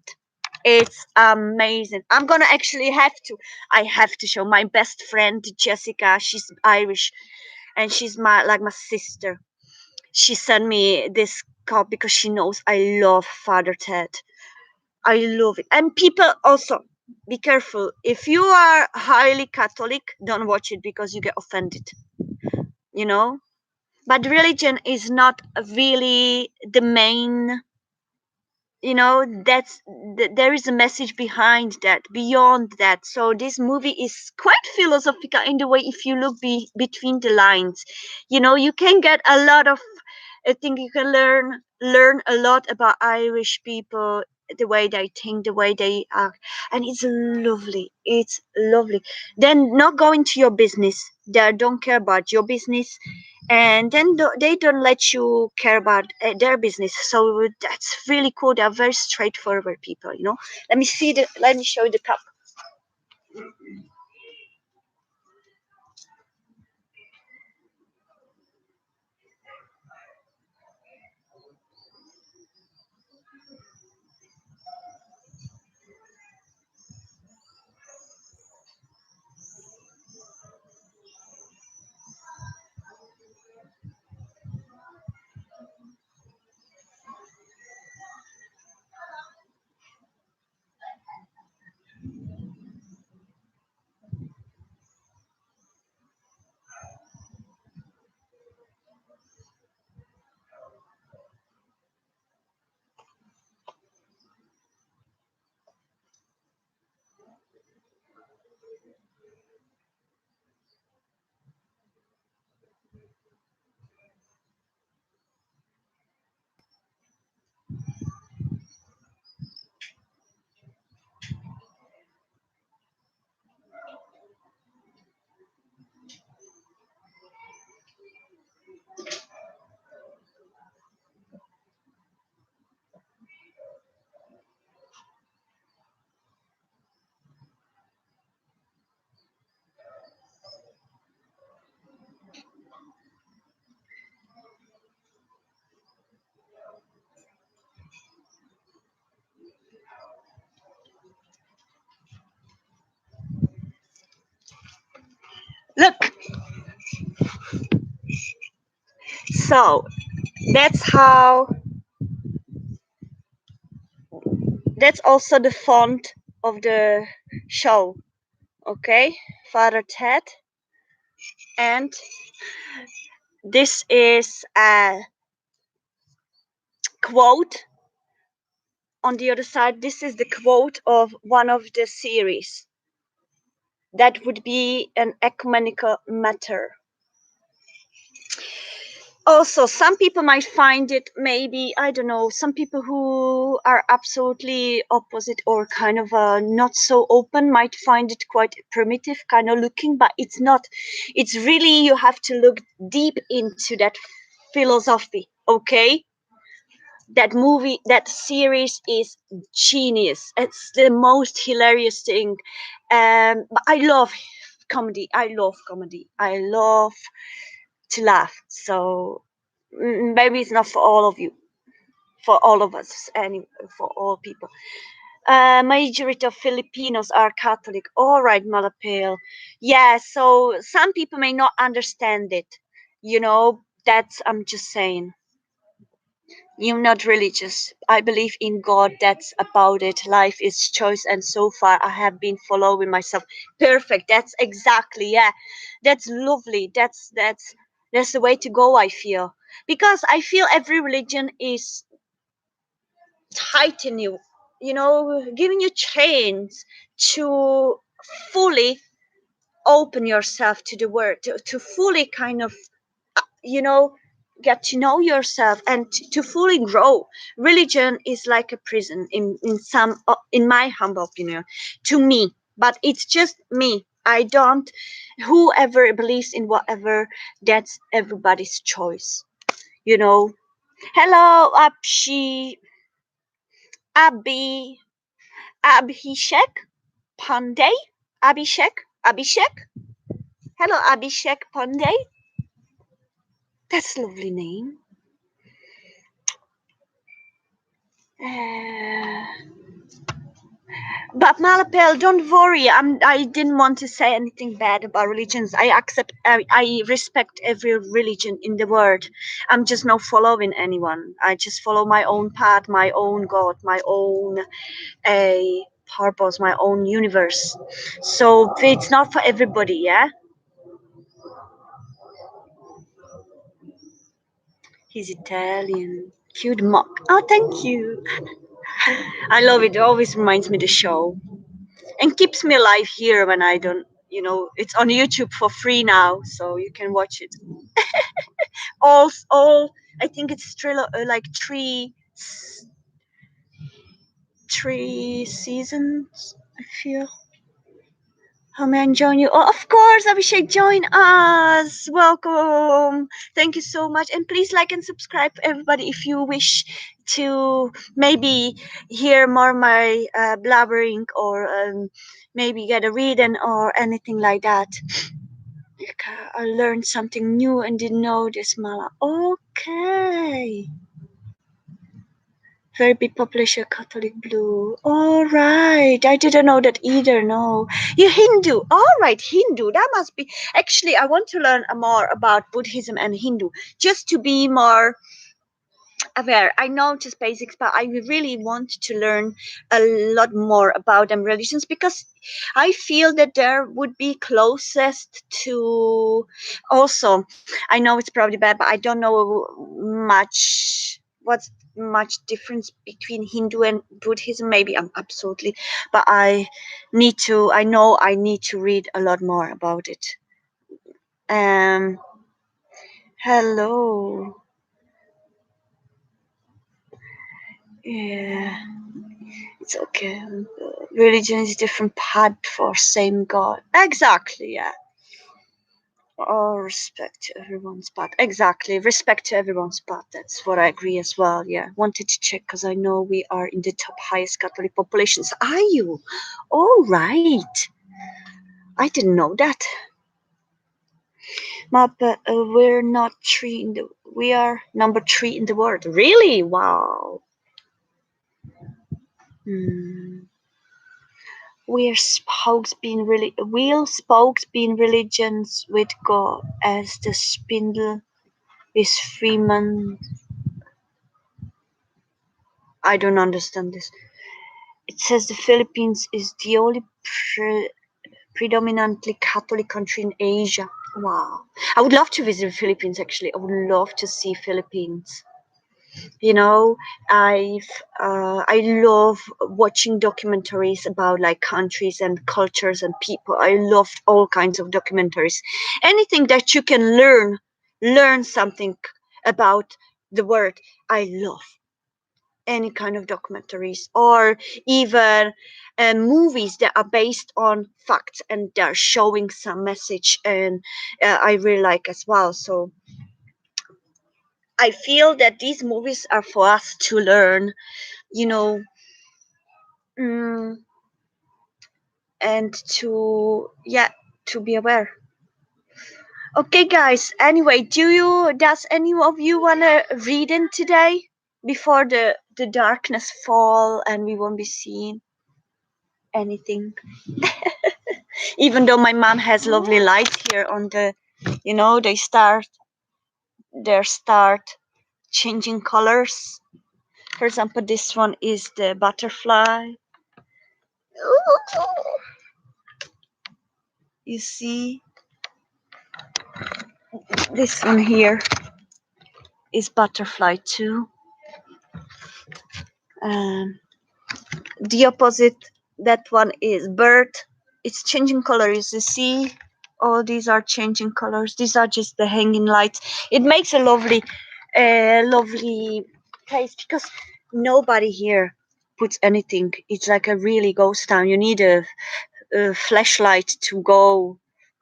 It's amazing. I'm gonna actually I have to show my best friend Jessica. She's Irish, and she's my sister. She sent me this copy because she knows I love Father Ted. I love it. And people also, be careful. If you are highly Catholic, don't watch it because you get offended. You know. But religion is not really the main, that's there is a message behind that, beyond that. So this movie is quite philosophical in the way, if you look between the lines, you can get a lot of, I think you can learn a lot about Irish people, the way they think, the way they act, and it's lovely. It's lovely. Then not go into your business. They don't care about your business, and then they don't let you care about their business. So that's really cool. They're very straightforward people. Let me see the. Let me show you the cup. Look. So that's how. That's also the font of the show. Okay, Father Ted, and this is a quote on the other side. This is the quote of one of the series. That would be an ecumenical matter. Also, some people might find it, maybe, I don't know, some people who are absolutely opposite or kind of not so open might find it quite primitive kind of looking, but it's not. It's really, you have to look deep into that philosophy. Okay, that series is genius. It's the most hilarious thing. But I love comedy. I love to laugh. So maybe it's not for all of you, for all of us, and for all people. Majority of Filipinos are Catholic. All right, Malapil. Yeah, so some people may not understand it. That's, I'm just saying. You're not religious. I believe in God. That's about it. Life is choice, and so far I have been following myself. Perfect. That's exactly, yeah. That's lovely. That's the way to go. I feel, because I feel every religion is tightening you. Giving you chains to fully open yourself to the word, to fully kind of you know get to know yourself and to fully grow. Religion is like a prison in my humble opinion, to me, but it's just me. I don't Whoever believes in whatever, that's everybody's choice you know Hello, Abhi Abhishek Pandey. Abhishek. Hello, Abhishek Pandey. That's a lovely name. Uh, but Malapel, don't worry. I didn't want to say anything bad about religions. I respect every religion in the world. I'm just not following anyone. I just follow my own path, my own God, my own a purpose, my own universe. So it's not for everybody, yeah. He's Italian. Cute mock. Oh, thank you. I love it. It always reminds me of the show and keeps me alive here when I don't. It's on YouTube for free now, so you can watch it. All. I think it's like three 3 seasons, I feel. How may I join you? Oh, of course, Abhishek, join us. Welcome. Thank you so much. And please like and subscribe, everybody, if you wish to maybe hear more my blabbering, or maybe get a reading or anything like that. I learned something new and didn't know this, Mala. Okay. Very big population Catholic blue. All right. I didn't know that either. No. You Hindu. All right. Hindu. That must be. Actually, I want to learn more about Buddhism and Hindu just to be more aware. I know just basics, but I really want to learn a lot more about them religions, because I feel that there would be closest to. Also, I know it's probably bad, but I don't know much. What's much difference between Hindu and Buddhism? Maybe I'm absolutely, but I need to. I know I need to read a lot more about it. Hello. Yeah. It's okay. Religion is different path for same God. Exactly, yeah. Oh, respect to everyone's path. Exactly, respect to everyone's path. That's what I agree as well. Yeah, wanted to check because I know we are in the top highest Catholic populations. Are you? All right. I didn't know that. But we're not three in the. We are number 3 in the world. Really? Wow. Hmm. We'll spokes being religions with God as the spindle is Freeman. I don't understand this. It says the Philippines is the only predominantly Catholic country in Asia. Wow. I would love to visit the Philippines actually. I would love to see Philippines. You know, I love watching documentaries about like countries and cultures and people. I love all kinds of documentaries, anything that you can learn something about the world. I love any kind of documentaries, or even movies that are based on facts and they're showing some message, and I really like as well. So I feel that these movies are for us to learn, you know, mm, and to, yeah, to be aware. Okay, guys. Anyway, does any of you wanna read in today before the darkness fall and we won't be seeing anything? Even though my mom has lovely lights here on the, they start changing colors. For example, this one is the butterfly. You see, this one here is butterfly too. The opposite, that one is bird. It's changing colors. You see, all these are changing colors. These are just the hanging lights. It makes a lovely place, because nobody here puts anything. It's like a really ghost town. You need a flashlight to go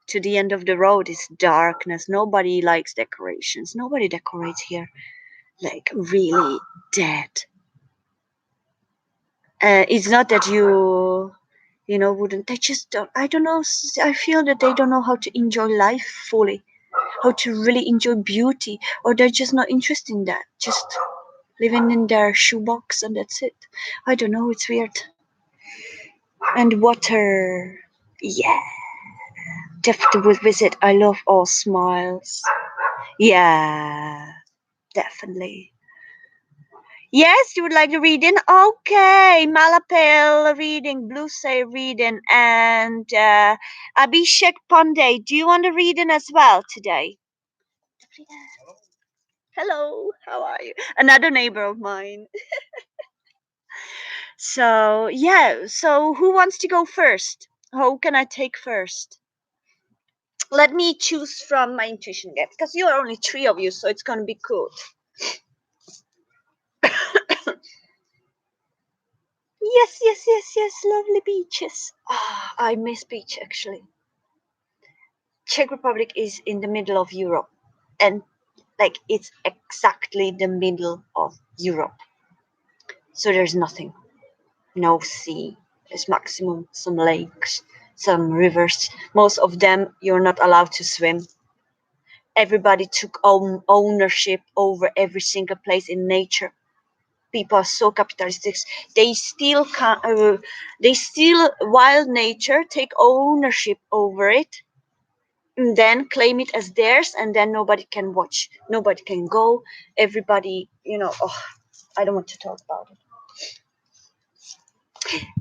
to the end of the road. It's darkness. Nobody likes decorations. Nobody decorates here. Like really dead. It's not that wouldn't. They just don't. I don't know. I feel that they don't know how to enjoy life fully, how to really enjoy beauty, or they're just not interested in that. Just living in their shoebox and that's it. I don't know. It's weird. And water. Yeah. Definitely will visit. I love all smiles. Yeah. Definitely. Yes, you would like to read in? Okay, Malapel reading, Blue Say reading, and Abhishek Pandey. Do you want to read in as well today? Hello, how are you? Another neighbor of mine. So, yeah, so who wants to go first? Who can I take first? Let me choose from my intuition gap, because you are only 3 of you, so it's going to be cool. Yes, yes, yes, yes. Lovely beaches. Ah, I miss beach actually. Czech Republic is in the middle of Europe, and like it's exactly the middle of Europe. So there's nothing, no sea. There's maximum some lakes, some rivers. Most of them you're not allowed to swim. Everybody took ownership over every single place in nature. People are so capitalistic. They still can, they still wild nature take ownership over it, and then claim it as theirs, and then nobody can watch, nobody can go. Everybody, oh, I don't want to talk about it.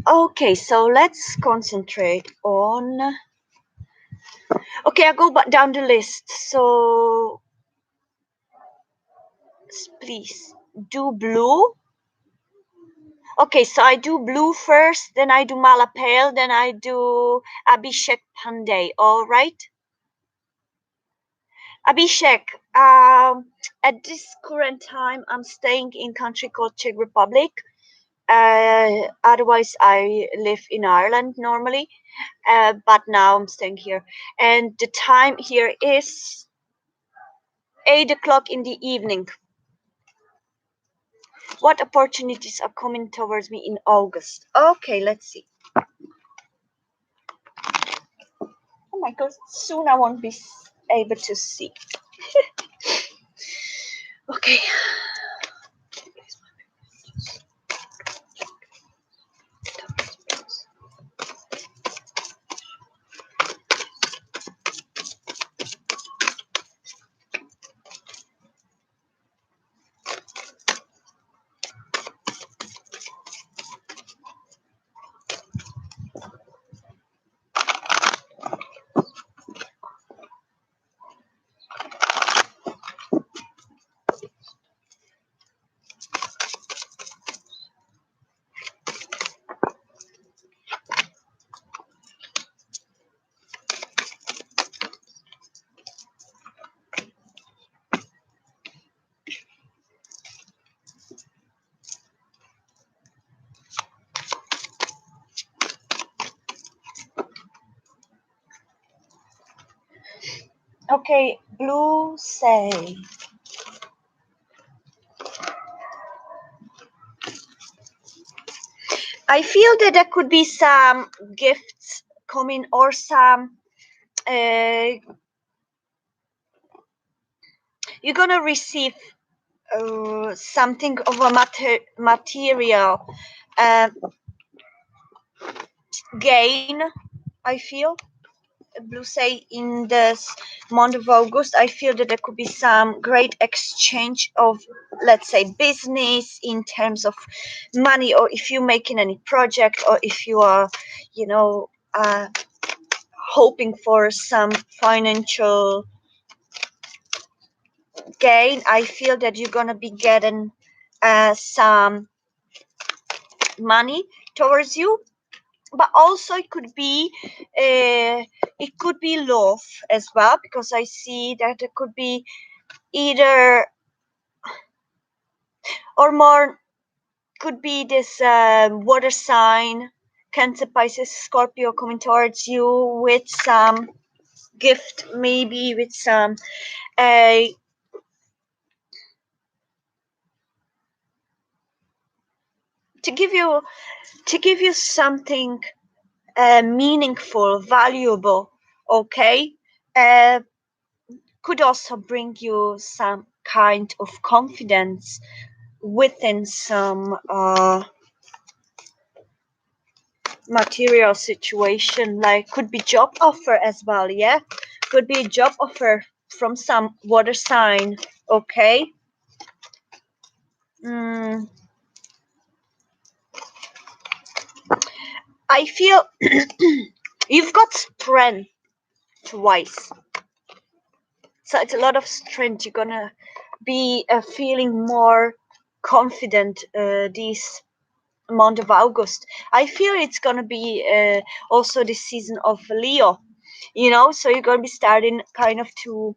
Okay, so let's concentrate on. Okay, I'll go back down the list. So please do blue. Okay, so I do blue first, then I do Malapale, then I do Abhishek Pandey. All right, Abhishek. At this current time, I'm staying in country called Czech Republic. Otherwise, I live in Ireland normally, but now I'm staying here, and the time here is 8 o'clock in the evening. What opportunities are coming towards me in August? Okay, let's see. Oh my god, soon I won't be able to see. Okay. Okay, blue say. I feel that there could be some gifts coming or some you're gonna receive something of a material uh, gain. I feel blue say in this month of August. I feel that there could be some great exchange of, let's say, business in terms of money, or if you're making any project, or if you are, you know, hoping for some financial gain. I feel that you're gonna be getting some money towards you, but also it could be love as well, because I see that it could be either or more, could be this water sign, Cancer, Pisces, Scorpio coming towards you with some gift, maybe with some uh, to give you something meaningful, valuable. Okay, uh, could also bring you some kind of confidence within some material situation, like could be job offer as well. Yeah, could be a job offer from some water sign. Okay. mm, I feel you've got strength twice, so it's a lot of strength. You're gonna be feeling more confident this month of August. I feel it's gonna be also the season of Leo, so you're gonna be starting kind of to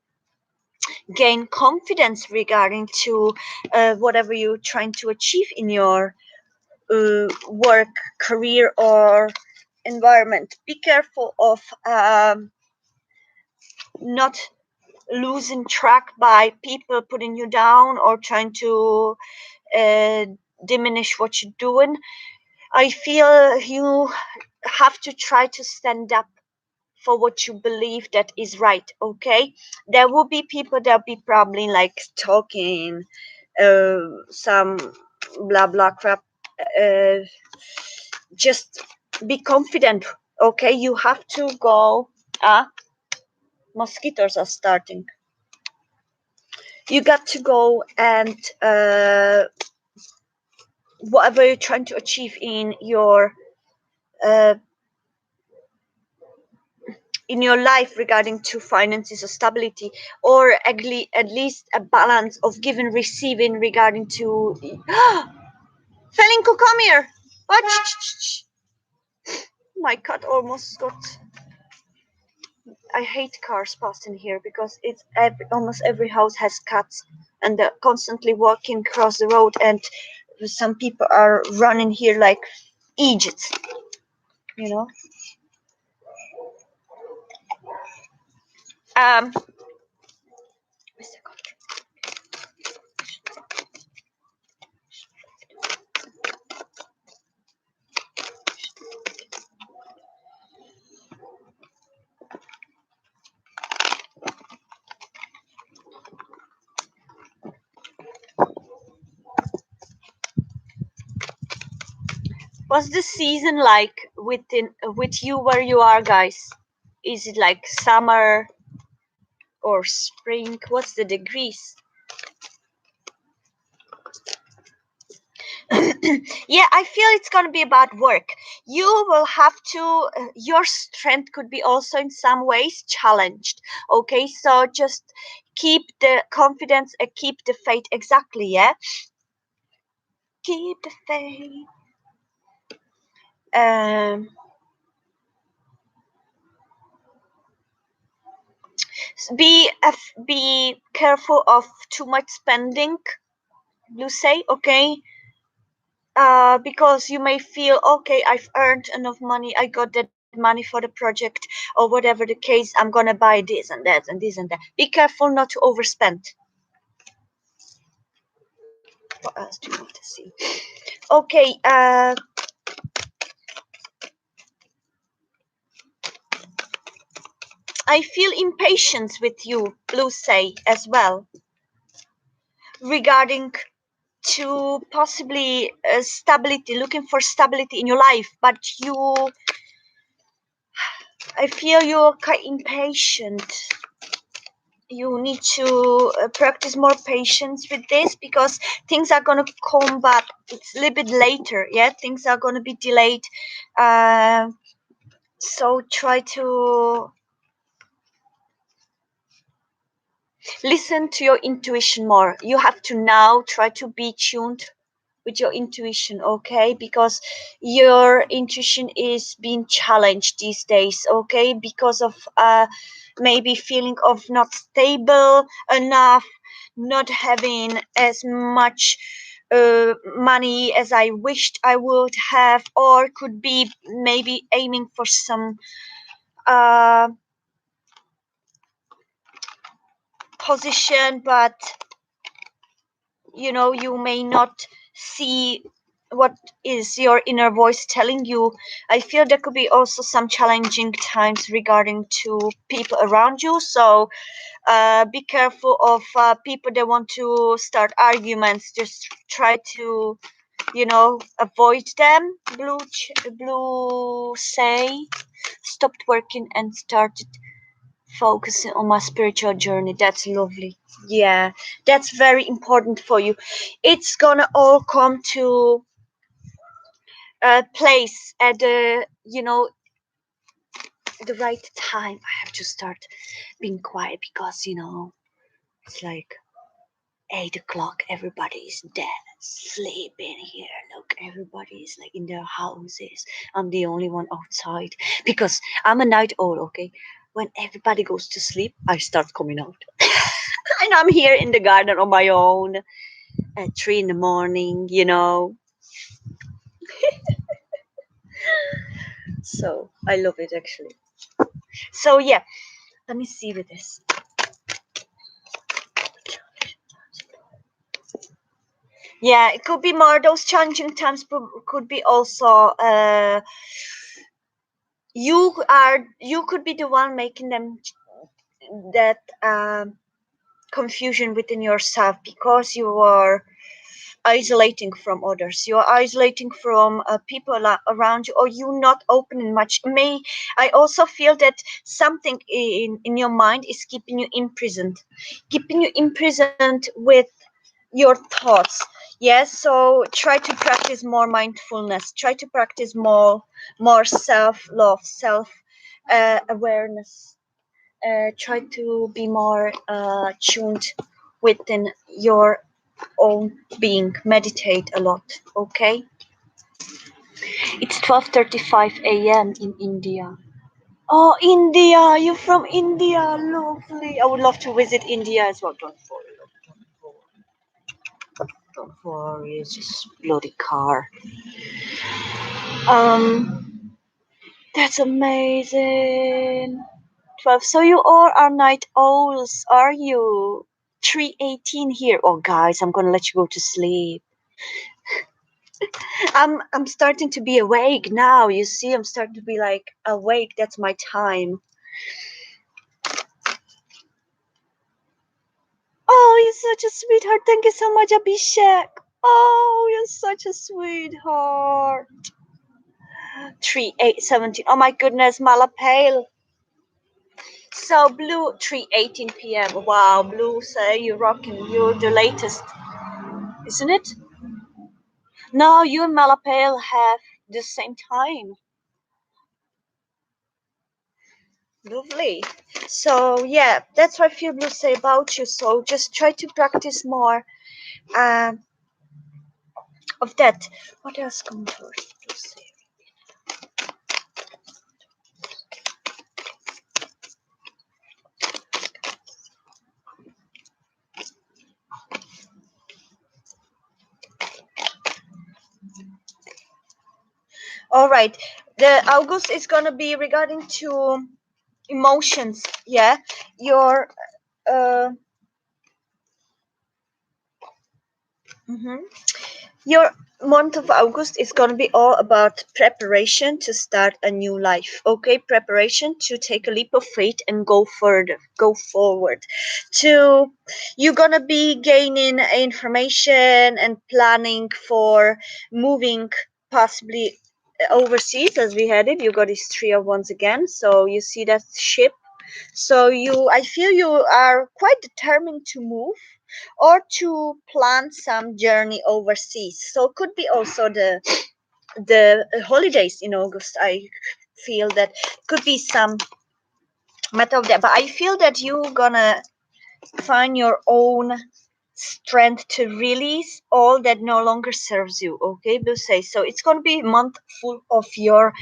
gain confidence regarding to whatever you're trying to achieve in your work, career, or environment. Be careful of not losing track by people putting you down or trying to uh, diminish what you're doing. I feel you have to try to stand up for what you believe that is right. Okay, there will be people that be probably like talking some blah blah crap. uh, just be confident. Okay, you have to go. Mosquitoes are starting. You got to go and whatever you're trying to achieve uh, in your life regarding to finances or stability, or at least a balance of giving receiving regarding to Felinko, come here. What? My cat almost got. I hate cars passing here because almost every house has cats, and they're constantly walking across the road, and some people are running here like idiots, you know. Um, what's the season like with you where you are, guys? Is it like summer or spring? What's the degrees? Yeah, I feel it's going to be about work. You will have to your strength could be also in some ways challenged. Okay, so just keep the confidence and keep the faith. Exactly, yeah, keep the faith. um be careful of too much spending, you say. Okay, because you may feel, okay, I've earned enough money, I got that money for the project or whatever the case, I'm gonna buy this and that and this and that. Be careful not to overspend. What else do you want to see? Okay, I feel impatience with you, Blue say as well, regarding to possibly stability, looking for stability in your life, but I feel you're quite impatient. You need to practice more patience with this because things are going to come back. It's a little bit later, yeah, things are going to be delayed. uh, so try to listen to your intuition more. You have to now try to be tuned with your intuition, okay, because your intuition is being challenged these days, okay, because of maybe feeling of not stable enough, not having as much money as I wished I would have, or could be maybe aiming for some uh, position, but you may not see what is your inner voice telling you. I feel there could be also some challenging times regarding to people around you, so be careful of people that want to start arguments. Just try to avoid them. Blue say stopped working and started focusing on my spiritual journey. That's lovely. Yeah, that's very important for you. It's gonna all come to a place at the right time. I have to start being quiet because it's like 8 o'clock. Everybody's dead, sleeping here. Look, everybody's like in their houses. I'm the only one outside because I'm a night owl. Okay, when everybody goes to sleep, I start coming out. And I'm here in the garden on my own at 3 in the morning. So I love it actually. So yeah, let me see with this. Yeah, it could be more those challenging times, but could be also you could be the one making them that confusion within yourself because you are isolating from others, you're isolating from people around you, or you're not opening much. May I also feel that something in your mind is keeping you imprisoned with your thoughts. Yes, so try to practice more mindfulness, try to practice more self-love, self awareness, try to be more tuned within your own being, meditate a lot. Okay, it's 12:35 a.m. in India. Oh, India, you're from India. Lovely. I would love to visit India as well. Don't worry, it's just bloody car. That's amazing. 12. So you all are night owls, are you? 3:18 here. Oh guys, I'm gonna let you go to sleep. I'm starting to be awake now. You see, I'm starting to be like awake. That's my time. Oh, you're such a sweetheart. Thank you so much, Abhishek. Oh, you're such a sweetheart. 3:17. Oh my goodness, Malapale. So Blue 3:18 p.m. Wow, Blue, say you're rocking. You're the latest, isn't it? No, you and Malapale have the same time. Lovely. So yeah, that's what I feel Blue say about you. So just try to practice more um, of that. What else comes first? Blue say. All right. The August is gonna be regarding to emotions. Yeah, your uh, mhm. Your month of August is going to be all about preparation to start a new life. Okay, preparation to take a leap of faith and go further, go forward. To you're going to be gaining information and planning for moving possibly overseas as we had it. You got these three of wands again. So you see that ship. So I feel you are quite determined to move or to plan some journey overseas. So could be also the holidays in August. I feel that could be some matter of that, but I feel that you're gonna find your own strength to release all that no longer serves you. Okay, Blue say so. It's gonna be a month full of your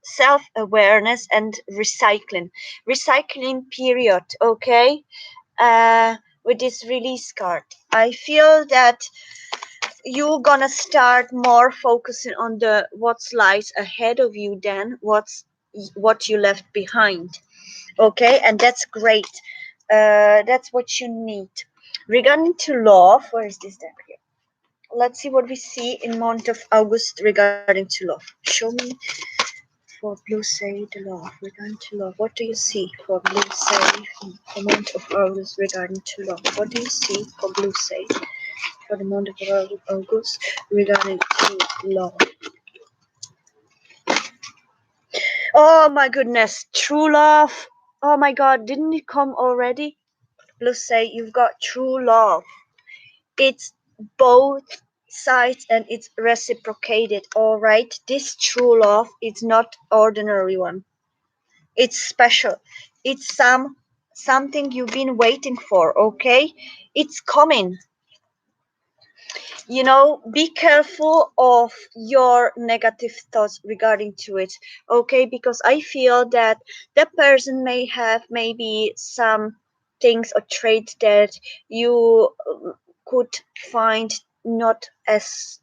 self-awareness and recycling period. Okay, with this release card, I feel that you're gonna start more focusing on the what lies ahead of you than what you left behind. Okay, and that's great. That's what you need. Regarding to love, where is this deck here? Let's see what we see in month of August regarding to love. Show me for blue say the love regarding to love. What do you see for blue say in the month of August regarding to love? What do you see for blue say for the month of August regarding to love? Oh my goodness, true love. Oh my god, didn't it come already? Blue say you've got true love. It's both sides and it's reciprocated, all right? This true love is not ordinary one. It's special. It's something you've been waiting for, okay? It's coming. Be careful of your negative thoughts regarding to it, okay? Because I feel that the person may have maybe some things or traits that you could find not as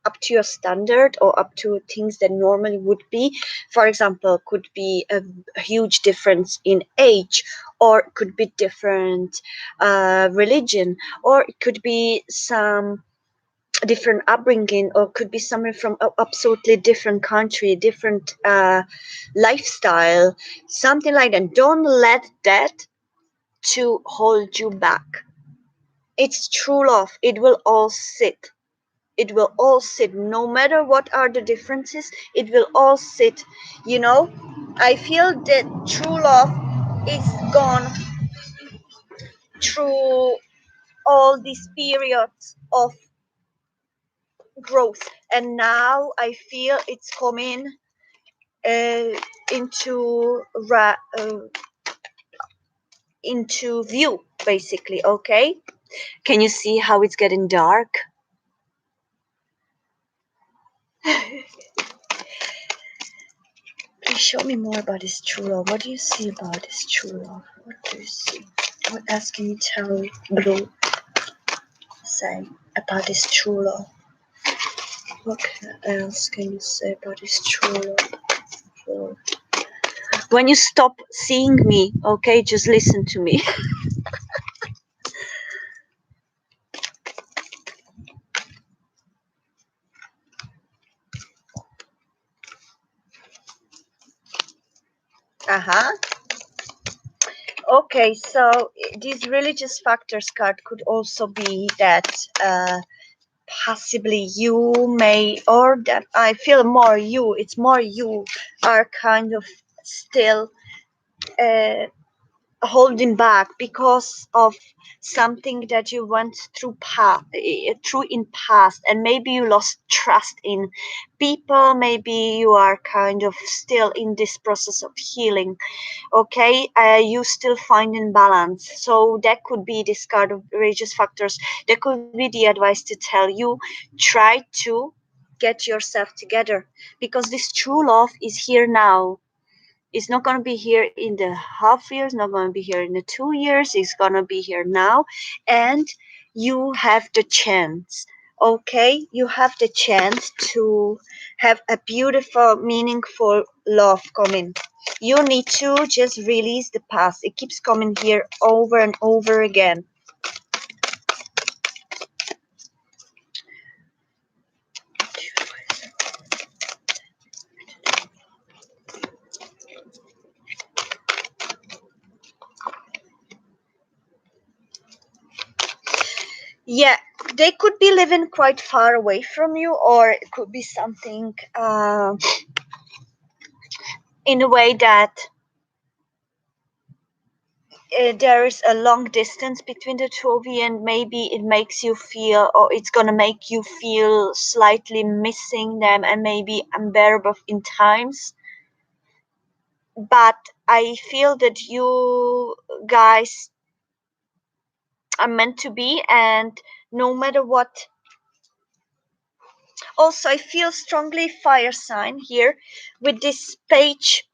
up to your standard or up to things that normally would be. For example, could be a huge difference in age, or could be different religion, or it could be some different upbringing, or could be someone from a absolutely different country, different lifestyle, something like that. Don't let that to hold you back. It's true love. It will all sit. It will all sit, no matter what are the differences. It will all sit. You know, I feel that true love is gone through all these periods of growth, and now I feel it's coming uh, into into view, basically. Okay, can you see how it's getting dark? Please show me more about this true love. What do you see about this true love? What do you see? What else can you tell Blue say about this true love? What else can you say about this true love? When you stop seeing me, okay, just listen to me. Uh-huh. Okay, so these religious factors card could also be that possibly you may, or that I feel more you, it's more you are kind of still uh, holding back because of something that you went through in past, and maybe you lost trust in people, maybe you are kind of still in this process of healing. Okay, you still finding balance, so that could be this card of religious factors. That could be the advice to tell you, try to get yourself together, because this true love is here now. It's not going to be here in the half years, not going to be here in the 2 years. It's going to be here now. And you have the chance, okay? You have the chance to have a beautiful, meaningful love coming. You need to just release the past. It keeps coming here over and over again. Yeah, they could be living quite far away from you, or it could be something in a way that there is a long distance between the two of you, and maybe it makes you feel, or it's gonna make you feel slightly missing them, and maybe unbearable in times. But I feel that you guys are meant to be, and no matter what. Also, I feel strongly fire sign here with this page.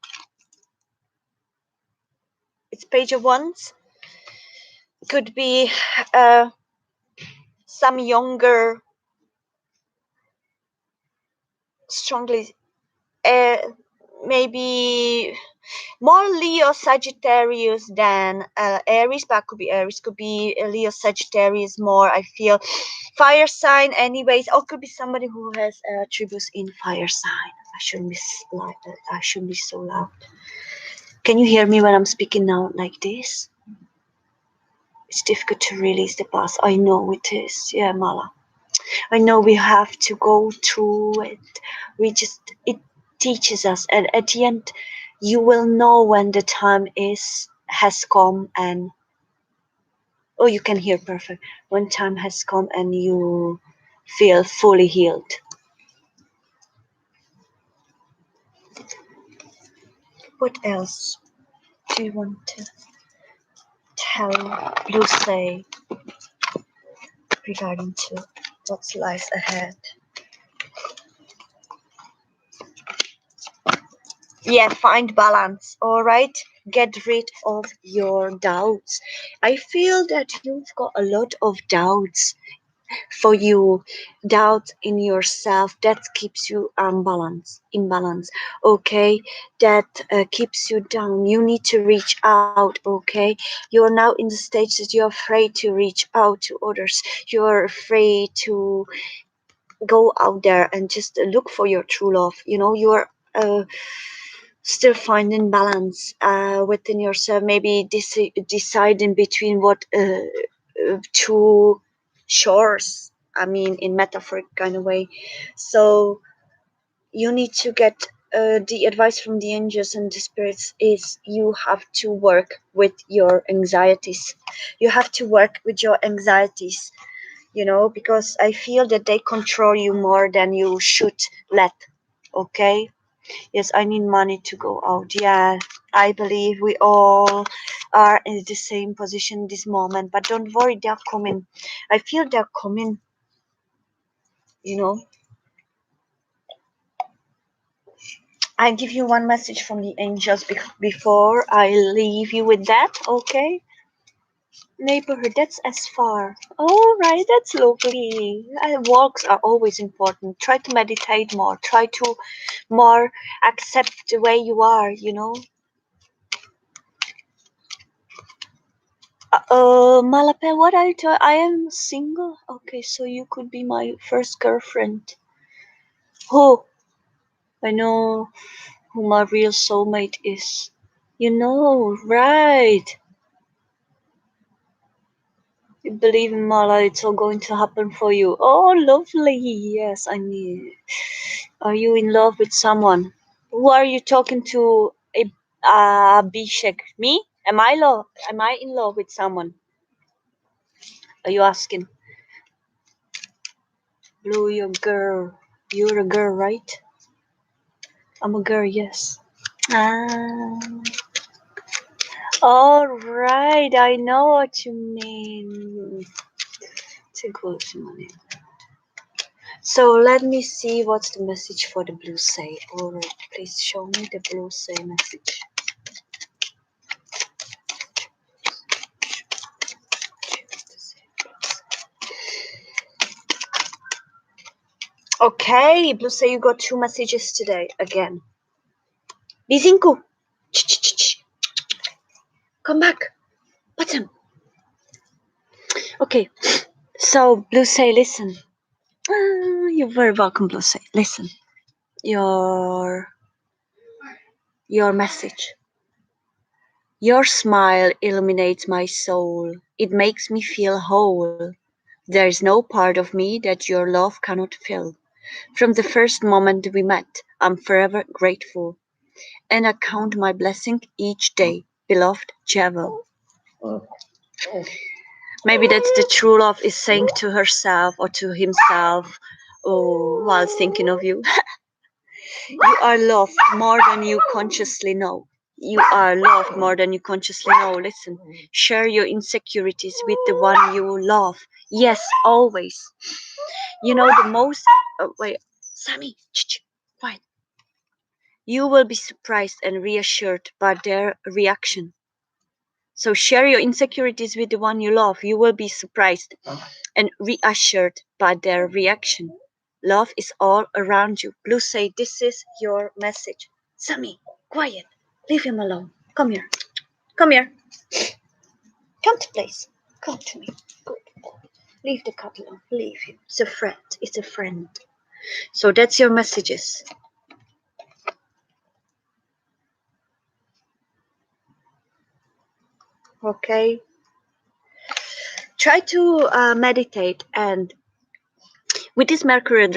It's page of wands. Could be some younger, strongly, uh, maybe more Leo Sagittarius than Aries, but could be Aries, could be Leo Sagittarius more. I feel fire sign, anyways, or could be somebody who has attributes in fire sign. I shouldn't be loud. I shouldn't be so loud. Can you hear me when I'm speaking now like this? It's difficult to release the past. I know it is. Yeah, Mala. I know we have to go through it. It teaches us, and at the end, you will know when the time has come, and oh, you can hear perfect. When time has come and you feel fully healed. What else do you want to tell Lucy regarding to what lies ahead? Yeah, find balance. All right, get rid of your doubts. I feel that you've got a lot of doubts for you, doubt in yourself, that keeps you unbalanced, imbalance. Okay, that keeps you down. You need to reach out. Okay, you're now in the stage that you're afraid to reach out to others. You're afraid to go out there and just look for your true love. You know, you're still finding balance within yourself, maybe deciding between what two shores, I mean, in metaphoric kind of way. So you need to get the advice from the angels and the spirits is you have to work with your anxieties. You have to work with your anxieties, you know, because I feel that they control you more than you should let. Okay. Yes, I need money to go out. Yeah, I believe we all are in the same position this moment. But don't worry, they're coming. I feel they're coming. You know, I give you one message from the angels before I leave you with that. Okay, neighborhood. That's as far. All right, that's lovely. Walks are always important. Try to meditate more. Try to more accept the way you are. You know. Malape, what are you I am single. Okay, so you could be my first girlfriend. Who? I know who my real soulmate is. You know, right? You believe in Mala, it's all going to happen for you. Oh, lovely. Yes, I mean, are you in love with someone? Who are you talking to? Bishek? Me? Am I in love with someone? Are you asking? Blue, you're a girl. You're a girl, right? I'm a girl, yes. Ah, all right. I know what you mean. Too close to money. So let me see what's the message for the blue say. All right, please show me the blue say message. Okay, blue say you got two messages today again. Lizinku, come back, button. Okay, so blue say, listen. You're very welcome, blue say. Listen, your message. Your smile illuminates my soul. It makes me feel whole. There is no part of me that your love cannot fill. From the first moment we met, I'm forever grateful, and I count my blessing each day, beloved Javel. Maybe that's the true love is saying to herself or to himself, oh, while thinking of you. You are loved more than you consciously know. You are loved more than you consciously know. Listen, share your insecurities with the one you love. Yes, always. You know, the most. Oh, wait, Sammy, quiet. You will be surprised and reassured by their reaction. So share your insecurities with the one you love. You will be surprised and reassured by their reaction. Love is all around you. Blue say this is your message. Sammy, quiet. Leave him alone. Come here. Come here. Come to place. Come to me. Good. Leave the cat alone. Leave him. It's a friend. It's a friend. So that's your messages. Okay. Try to meditate, and with this Mercury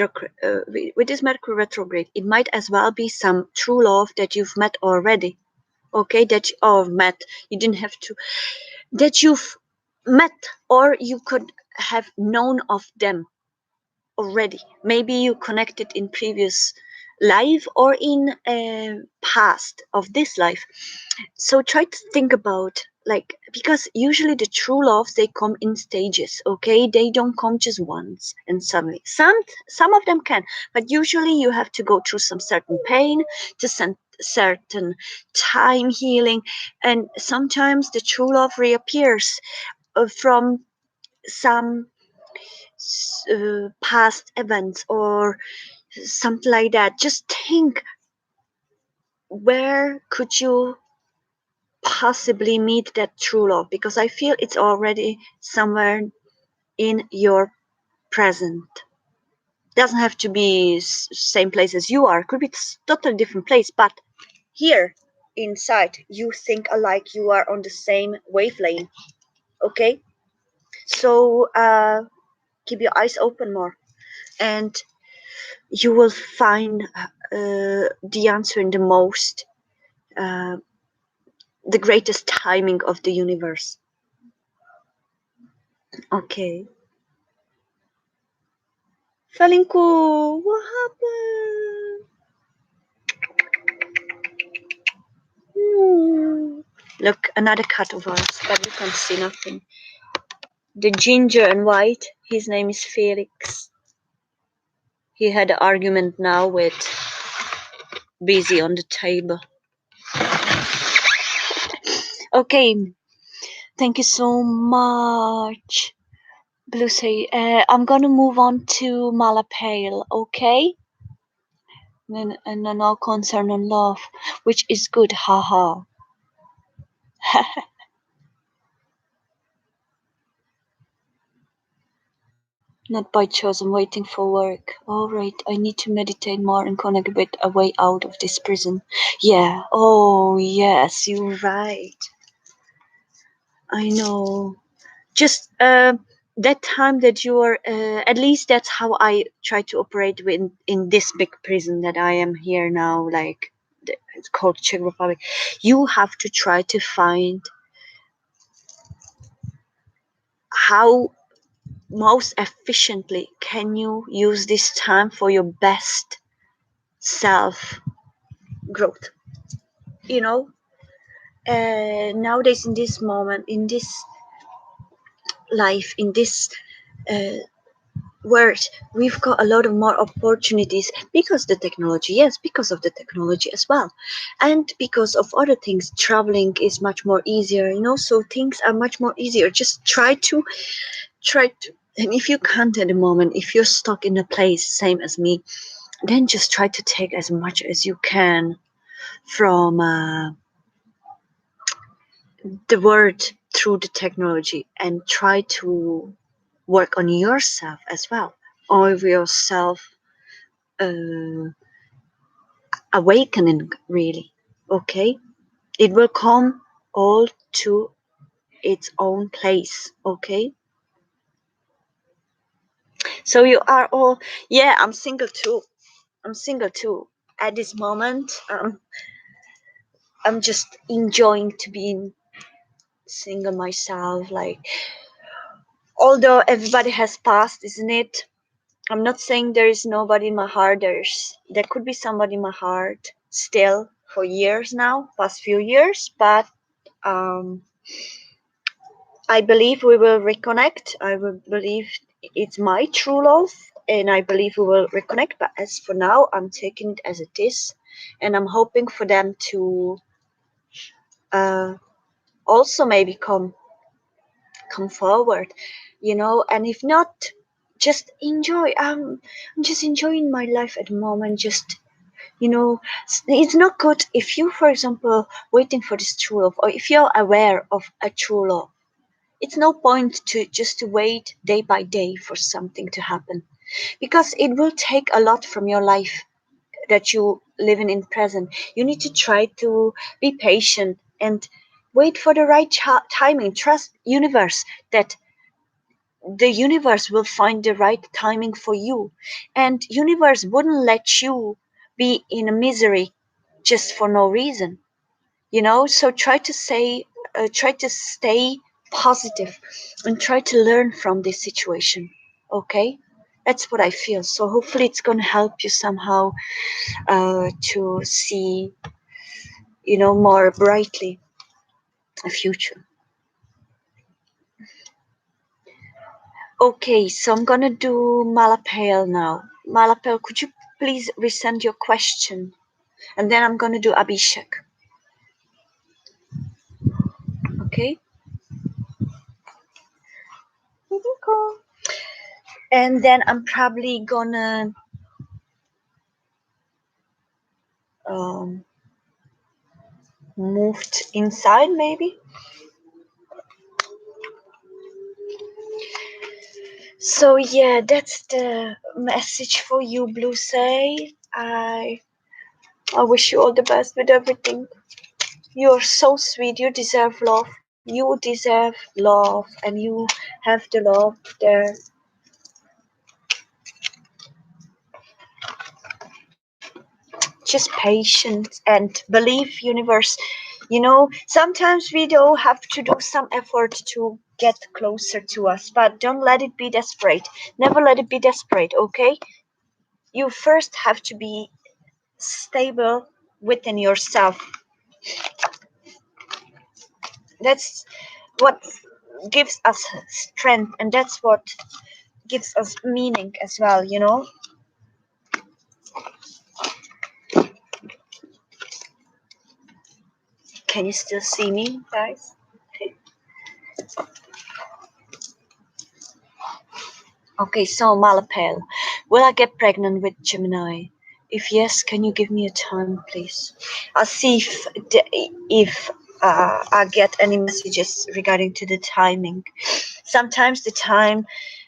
retrograde, it might as well be some true love that you've met already. Okay, that met. You didn't have to. That you've met, or you could have known of them already. Maybe you connected in previous life or in past of this life. So try to think about, like, because usually the true loves, they come in stages. Okay, they don't come just once and suddenly. Some of them can, but usually you have to go through some certain pain to certain time healing, and sometimes the true love reappears from some past events or something like that. Just think, where could you possibly meet that true love? Because I feel it's already somewhere in your present. Doesn't have to be same place as you are. Could be totally different place, but here inside you think alike. You are on the same wavelength. Okay, so keep your eyes open more, and you will find the answer in uh, the greatest timing of the universe. Okay. Falinku, what happened? Look, another cat of ours, but you can't see nothing. The ginger and white, his name is Felix. He had an argument now with Busy on the table. Okay, thank you so much. Blue say, I'm gonna move on to Malapale, okay? And no concern on love, which is good, haha. Not by choice, I'm waiting for work. Alright, I need to meditate more and connect with a way out of this prison. Yeah, oh yes, you're right. I know. Just that time that you are, at least that's how I try to operate in this big prison that I am here now, like it's called Czech Republic. You have to try to find how most efficiently can you use this time for your best self growth. You know, nowadays in this moment, in this life, in this uh, world, we've got a lot of more opportunities because the technology, yes, because of the technology as well, and because of other things. Traveling is much more easier, you know, so things are much more easier. Just try to, and if you can't at the moment, if you're stuck in a place same as me, then just try to take as much as you can from the word through the technology, and try to work on yourself as well, or yourself uh, awakening, really. Okay, it will come all to its own place. Okay, so you are all, yeah, I'm single too. I'm single too at this moment. I'm just enjoying to be single myself, like, although everybody has passed, isn't it? I'm not saying there is nobody in my heart. There could be somebody in my heart still for years now, past few years, but um, I believe we will reconnect. I will believe it's my true love, and I believe we will reconnect. But as for now, I'm taking it as it is, and I'm hoping for them to uh, also maybe come forward, you know. And if not, just enjoy. I'm just enjoying my life at the moment. Just, you know, it's not good if you, for example, waiting for this true love, or if you're aware of a true love. It's no point to just to wait day by day for something to happen, because it will take a lot from your life that you living in present. You need to try to be patient and wait for the right timing. Trust universe that the universe will find the right timing for you, and universe wouldn't let you be in a misery just for no reason, you know. So try to stay positive and try to learn from this situation. Okay, that's what I feel. So hopefully it's going to help you somehow to see, you know, more brightly a future. Okay, so I'm gonna do Malapale now. Malapale, could you please resend your question? And then I'm gonna do Abhishek. Okay? and then I'm probably gonna moved inside maybe. So yeah, that's the message for you, Blue Say. I wish you all the best with everything. You're so sweet. You deserve love. You deserve love, and you have the love there. Just patience and believe, universe. You know, sometimes we do have to do some effort to get closer to us, but don't let it be desperate. Never let it be desperate, okay? You first have to be stable within yourself. That's what gives us strength, and that's what gives us meaning as well, you know? Can you still see me, guys? Okay, so Malapel, will I get pregnant with Gemini? If yes, can you give me a time, please? I'll see if I get any messages regarding to the timing. Sometimes the time,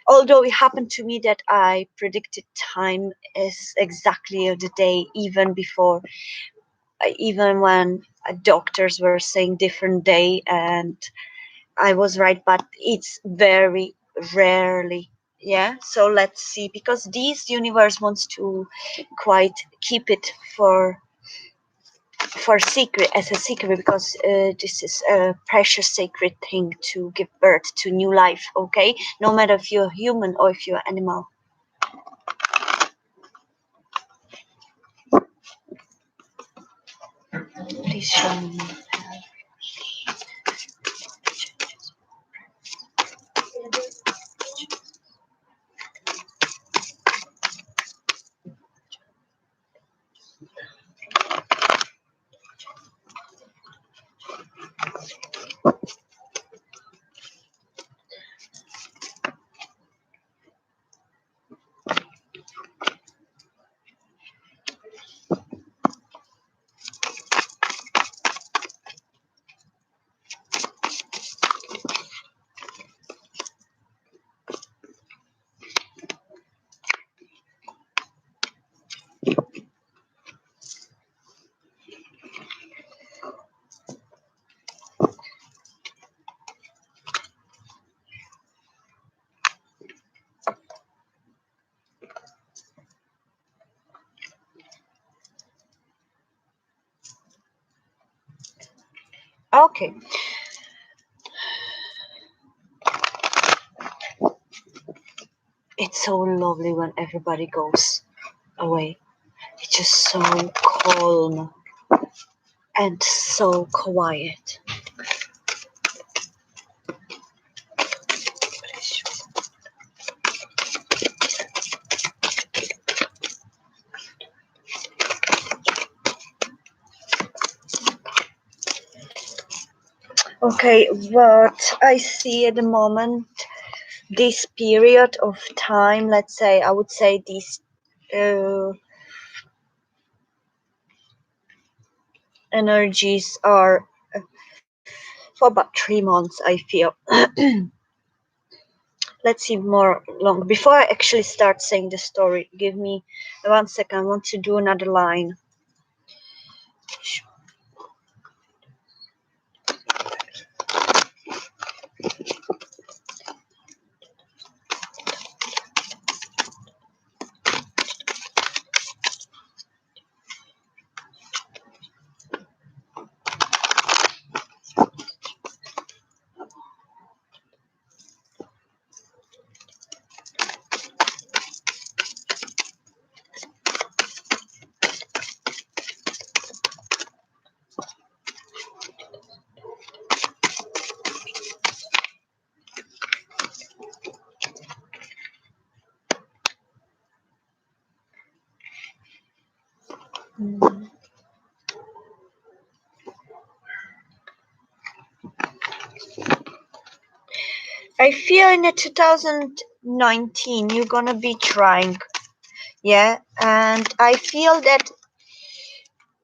although it happened to me that I predicted time is exactly of the day, even before, even when doctors were saying different day, and I was right, but it's very rarely. Yeah, so let's see, because this universe wants to quite keep it for secret, as a secret, because this is a precious sacred thing to give birth to new life. Okay, no matter if you're human or if you're animal. Please show me. Okay, it's so lovely when everybody goes away. It's just so calm and so quiet. Okay, what I see at the moment, this period of time, let's say, I would say these uh, energies are for about 3 months, I feel. Let's see more long. Before I actually start saying the story, give me 1 second. I want to do another line. Mm. I feel in the 2000 19, you're gonna be trying. Yeah, and I feel that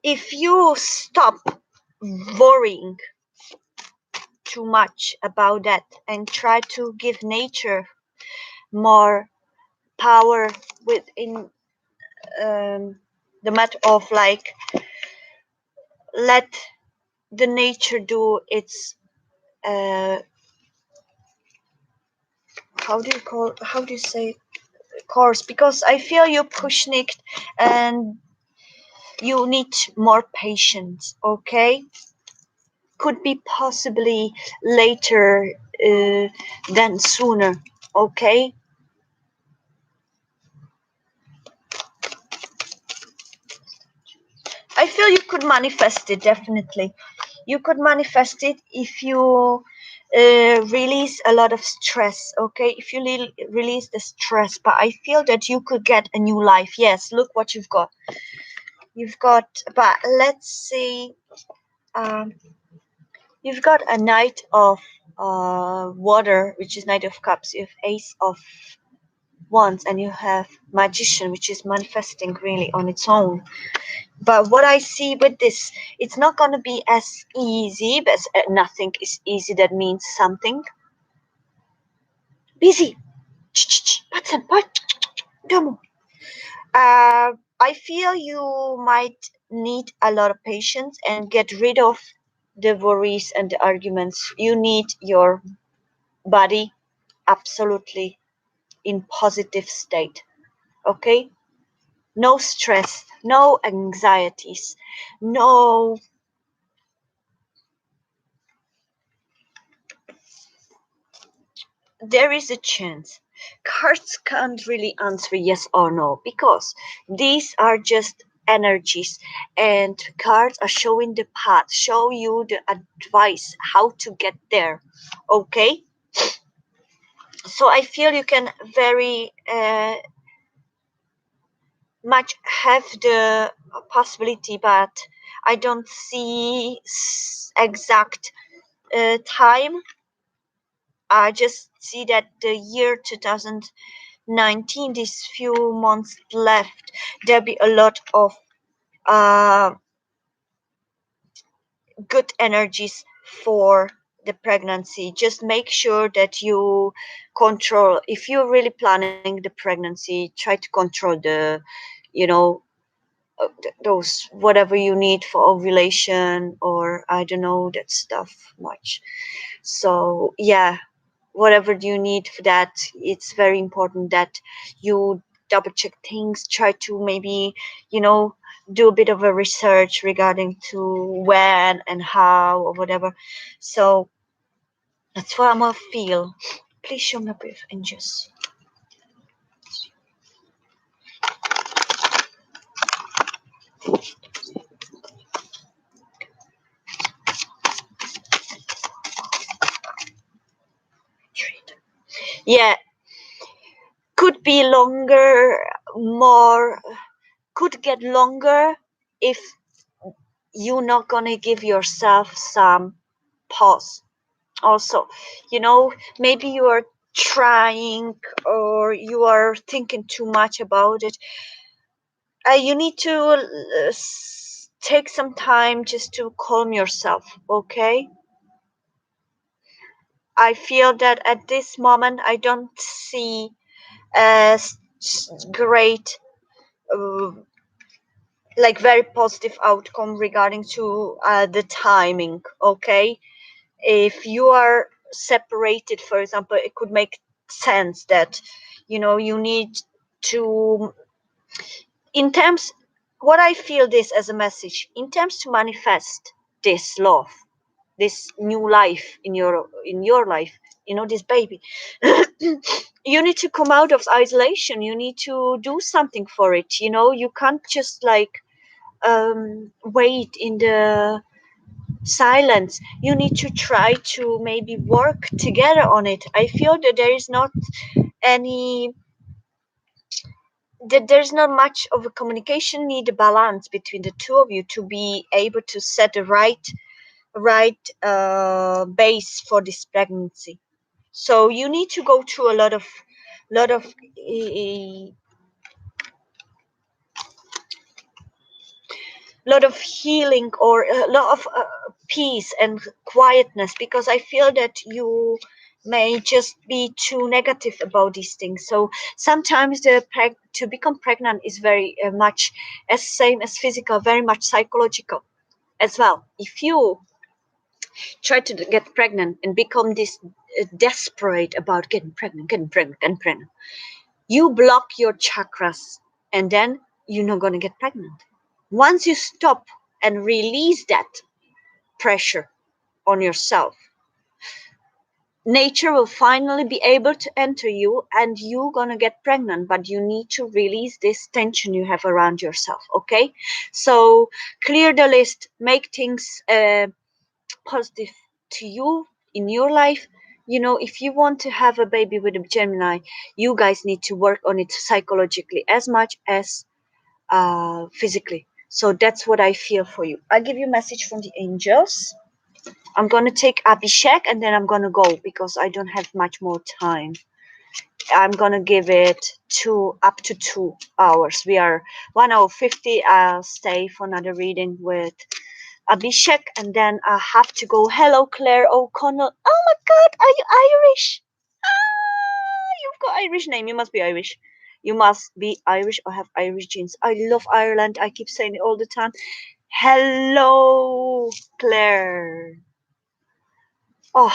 if you stop worrying too much about that and try to give nature more power within the matter of like let the nature do its uh, how do you say course, because I feel you're pushing it and you need more patience. Okay, could be possibly later than sooner. Okay, I feel you could manifest it definitely. You could manifest it if you release a lot of stress. Okay, if you release the stress, but I feel that you could get a new life. Yes, look what you've got. You've got, but let's see. Um, you've got a Knight of Water, which is Knight of Cups. You have Ace of Wands, and you have Magician, which is manifesting really on its own. But what I see with this, it's not going to be as easy, but nothing is easy. That means something. Busy. Button, Domo. I feel you might need a lot of patience and get rid of the worries and the arguments. You need your body absolutely in positive state. Okay? No stress, no anxieties, no. There is a chance. Cards can't really answer yes or no because these are just energies, and cards are showing the path, show you the advice how to get there. Okay, so I feel you can very much have the possibility, but I don't see exact time. I just see that the year 2019, these few months left, there'll be a lot of uh, good energies for the pregnancy. Just make sure that you control. If you're really planning the pregnancy, try to control the, you know, those whatever you need for ovulation, or I don't know that stuff much. So yeah, whatever you need for that, it's very important that you double check things, try to maybe, you know, do a bit of a research regarding to when and how or whatever. So that's what I'm gonna feel. Please show me a brief and just treat. Yeah, could be longer, more, could get longer if you're not gonna give yourself some pause. Also, you know, maybe you are trying or you are thinking too much about it. You need to take some time just to calm yourself. Okay, I feel that at this moment I don't see a great uh, like very positive outcome regarding to the timing. Okay, if you are separated, for example, it could make sense that, you know, you need to, in terms, what I feel this as a message, in terms to manifest this love, this new life in your life, you know, this baby. You need to come out of isolation, you need to do something for it, you know, you can't just like wait in the silence. You need to try to maybe work together on it. I feel that there is not any, that there's not much of a communication, need a balance between the two of you to be able to set the right base for this pregnancy. So you need to go through a lot of lot of lot of healing, or a lot of peace and quietness, because I feel that you may just be too negative about these things. So sometimes to become pregnant is very much as same as physical, very much psychological as well. If you try to get pregnant and become this desperate about getting pregnant, getting pregnant, you block your chakras, and then you're not going to get pregnant. Once you stop and release that pressure on yourself, nature will finally be able to enter you, and you're going to get pregnant. But you need to release this tension you have around yourself. Okay, so clear the list, make things positive to you in your life. You know, if you want to have a baby with a Gemini, you guys need to work on it psychologically as much as physically. So that's what I feel for you. I'll give you a message from the angels. I'm gonna take Abhishek and then I'm gonna go because I don't have much more time. I'm gonna give it up to 2 hours. We are 1 hour 50. I'll stay for another reading with Abhishek, and then I have to go. Hello, Claire O'Connell. Oh my God, are you Irish? Ah, you've got Irish name. You must be Irish. You must be Irish or have Irish genes. I love Ireland. I keep saying it all the time. Hello, Claire. Oh,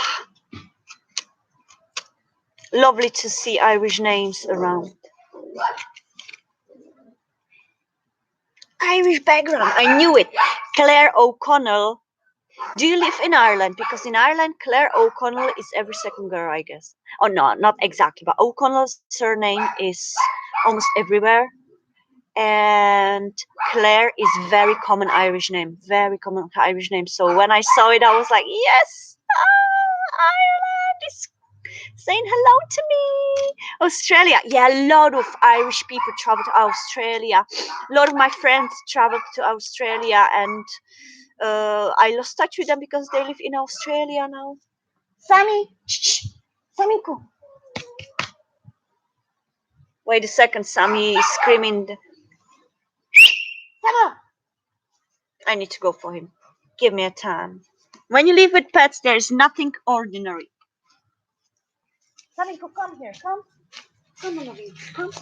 lovely to see Irish names around. Irish background. I knew it. Claire O'Connell. Do you live in Ireland? Because in Ireland, Claire O'Connell is every second girl, I guess. Oh no, not exactly, but O'Connell's surname is almost everywhere. And Claire is very common Irish name, very common Irish name. So when I saw it, I was like, yes, Ireland is saying hello to me. Australia, yeah, a lot of Irish people travel to Australia. A lot of my friends travel to Australia, and I lost touch with them because they live in Australia now. Sammy, shh, Sammy, go. Wait a second, Sammy is screaming. Sama. I need to go for him. Give me a time. When you live with pets, there is nothing ordinary. Sammy, go, come here, come. Come on, come.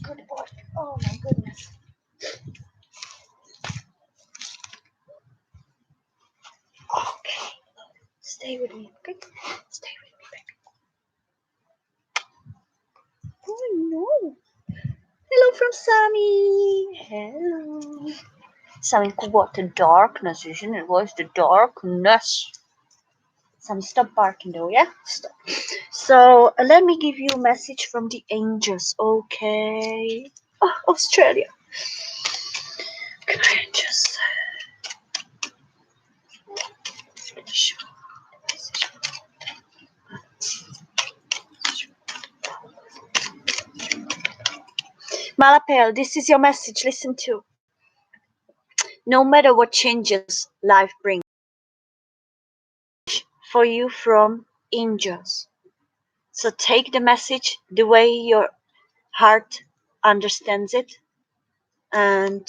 Good boy. Oh my goodness. Okay. Stay with me, okay? Stay with me, baby. Oh no. Hello from Sammy. Hello. Sammy, what the darkness, isn't it? What's the darkness? Sammy, stop barking though, yeah? Stop. So let me give you a message from the angels, okay? Oh, Australia. Can I just show the message? Malapel, this is your message. Listen to. No matter what changes life brings for you from angels. So take the message the way your heart understands it, and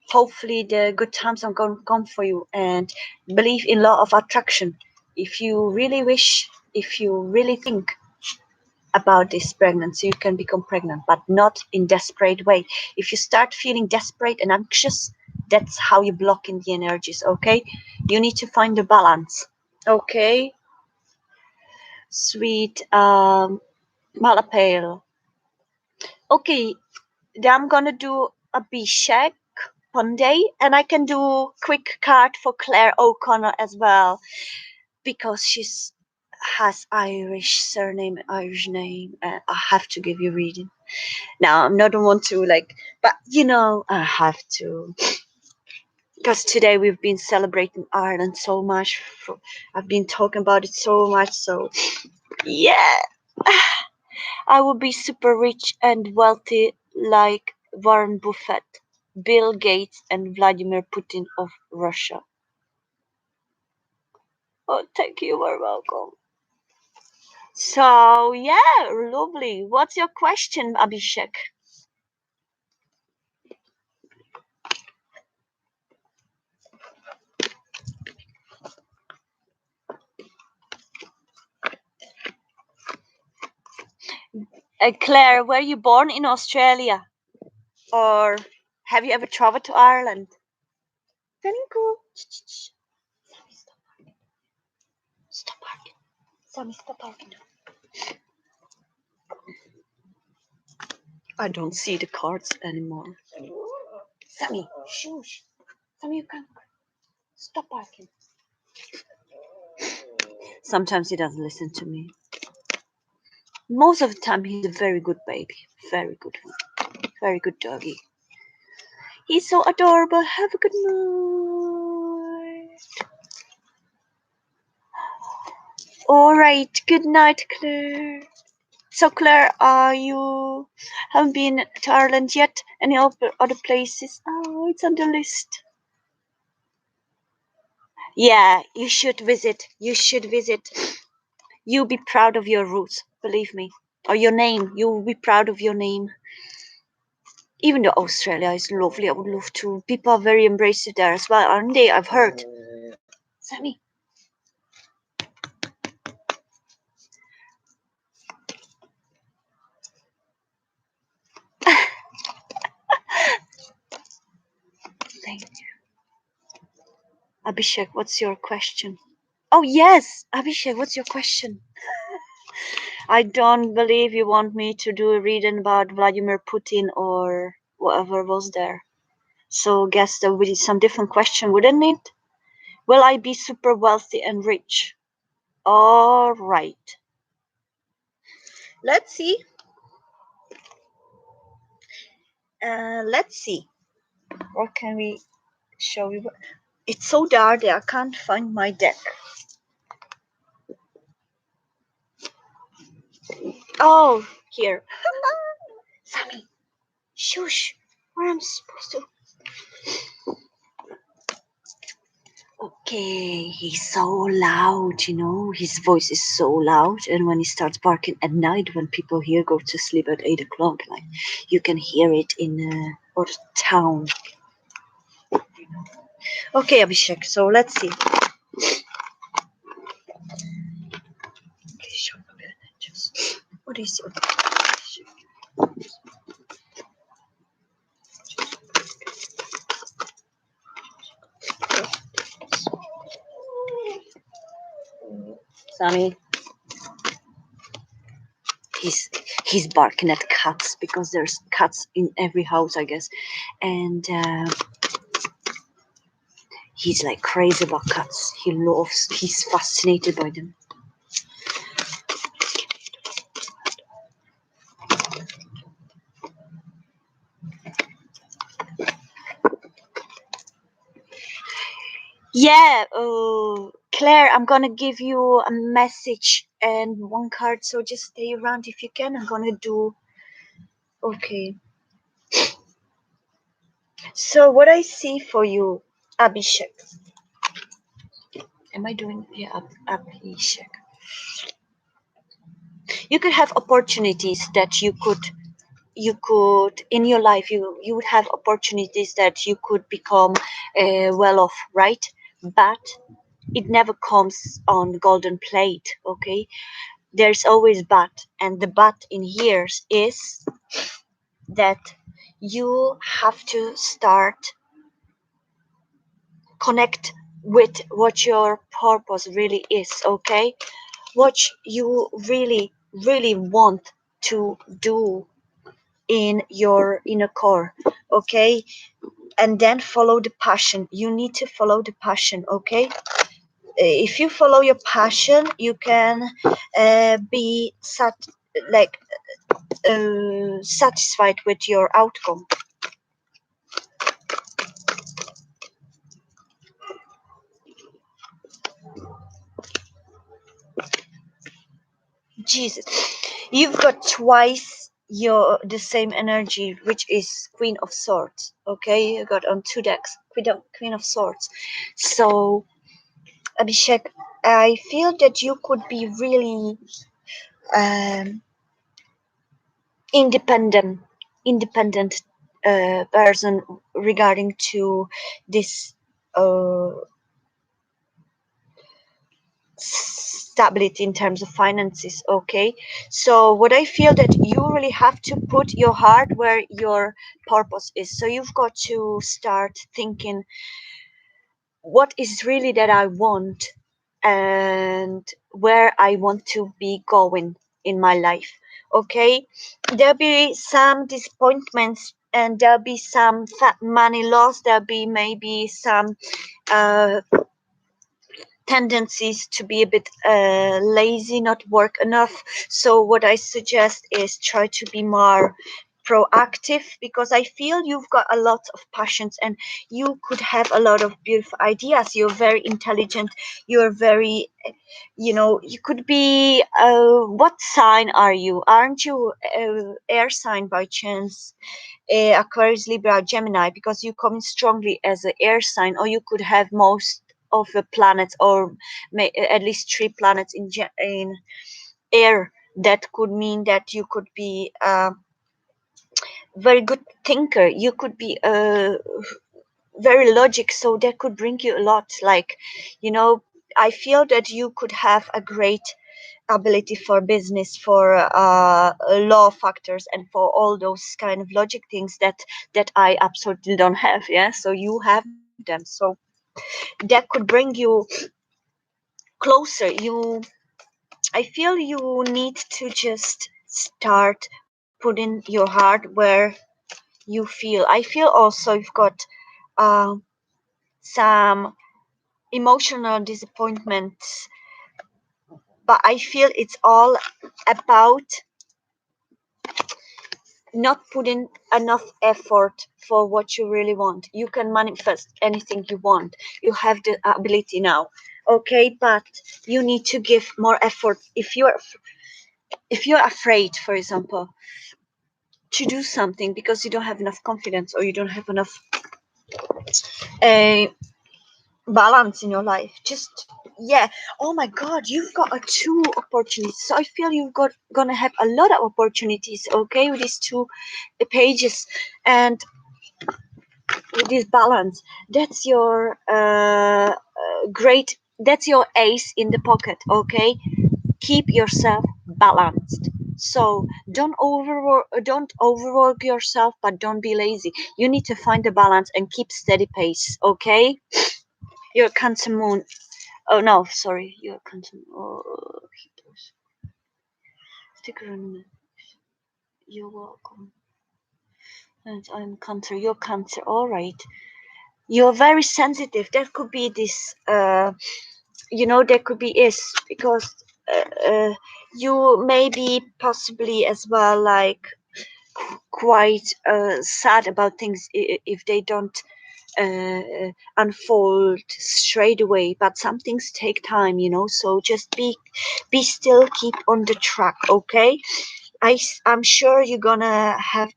hopefully the good times are going to come for you. And believe in law of attraction. If you really wish, if you really think about this pregnancy, you can become pregnant, but not in desperate way. If you start feeling desperate and anxious, that's how you block in the energies. Okay, you need to find the balance. Okay, sweet Malapale. Okay, then I'm gonna do a Bishak Ponday, and I can do quick card for Claire O'Connor as well, because she's has Irish surname, Irish name. I have to give you reading. Now I'm not want to like, but you know I have to, because today we've been celebrating Ireland so much. I've been talking about it so much. So yeah, I would be super rich and wealthy like Warren Buffett, Bill Gates, and Vladimir Putin of Russia. Oh, thank you. You're welcome. So yeah, lovely. What's your question, Abhishek? Claire, were you born in Australia, or have you ever traveled to Ireland? Very cool. Stop barking. Sammy, stop barking. I don't see the cards anymore. Sammy, shush. Sammy, you can't. Stop barking. Sometimes he doesn't listen to me. Most of the time, he's a very good baby. Very good one. Very good doggy. He's so adorable. Have a good night. All right. Good night, Claire. So, Claire, you haven't been to Ireland yet? Any other places? Oh, it's on the list. Yeah, you should visit. You should visit. You'll be proud of your roots, believe me. Or your name. You'll be proud of your name. Even though Australia is lovely, I would love to. People are very embracive there as well, aren't they? I've heard. Sammy. Thank you. Abhishek, what's your question? Oh, yes, Abhishek, what's your question? I don't believe you want me to do a reading about Vladimir Putin or whatever was there. So guess there will be some different question, wouldn't it? Will I be super wealthy and rich? All right. Let's see. Let's see. What can we show you? It's so dark there. I can't find my deck. Oh, here. Sammy, shush. Where am I supposed to? Okay, he's so loud, you know. His voice is so loud, and when he starts barking at night, when people here go to sleep at 8 o'clock, like you can hear it in or town. Okay, Abhishek. So let's see. Okay, show me just what is your Sammy? He's barking at cats because there's cats in every house, I guess, and he's like crazy about cats. He's fascinated by them. Yeah, Claire, I'm gonna give you a message and one card, so just stay around if you can. I'm gonna do. Okay. So what I see for you, Abhishek. Am I doing? Yeah, Abhishek. You could have opportunities that you could in your life you would have opportunities that you could become well off, right? But it never comes on golden plate, okay? There's always but, and the but in here is that you have to start connect with what your purpose really is, okay? What you really want to do in your inner core, okay? And then follow the passion. You need to follow the passion, okay? If you follow your passion, you can be like satisfied with your outcome. Jesus, you've got twice the same energy, which is Queen of Swords. Okay, you got on two decks, Queen of Swords. So, Abhishek, I feel that you could be really um, independent, independent person regarding to this uh, stability in terms of finances. Okay, so what I feel that you really have to put your heart where your purpose is. So you've got to start thinking what is really that I want and where I want to be going in my life. Okay, there'll be some disappointments and there'll be some fat money loss, there'll be maybe some uh, tendencies to be a bit lazy, not work enough. So what I suggest is try to be more proactive, because I feel you've got a lot of passions and you could have a lot of beautiful ideas. You're very intelligent. You're very, you could be. What sign are you? Aren't you air sign by chance? Aquarius, Libra, Gemini, because you come in strongly as an air sign, or you could have most of the planets, or at least three planets in air. That could mean that you could be a very good thinker. You could be a very logic, so that could bring you a lot. Like, I feel that you could have a great ability for business, for law factors, and for all those kind of logic things that I absolutely don't have. Yeah, so you have them. So that could bring you closer. I feel you need to just start putting your heart where you feel. I feel also you've got uh, some emotional disappointments, but I feel it's all about not putting enough effort for what you really want. You can manifest anything you want. You have the ability now. Okay, but you need to give more effort. If you're afraid, for example, to do something because you don't have enough confidence, or you don't have enough uh, balance in your life, just yeah. Oh my god, you've got two opportunities. So I feel you've got gonna have a lot of opportunities, okay, with these two pages. And with this balance, that's your great, that's your ace in the pocket. Okay, keep yourself balanced. So don't overwork yourself, but don't be lazy. You need to find the balance and keep steady pace. Okay, your Cancer moon. Oh no, sorry, your Cancer. Oh, sticker on it. You're welcome. And I'm Cancer. You're Cancer. All right. You're very sensitive. That could be this. There could be is because you may be possibly as well, like quite sad about things if they don't unfold straight away. But some things take time, so just be still, keep on the track. Okay, I'm sure you're gonna have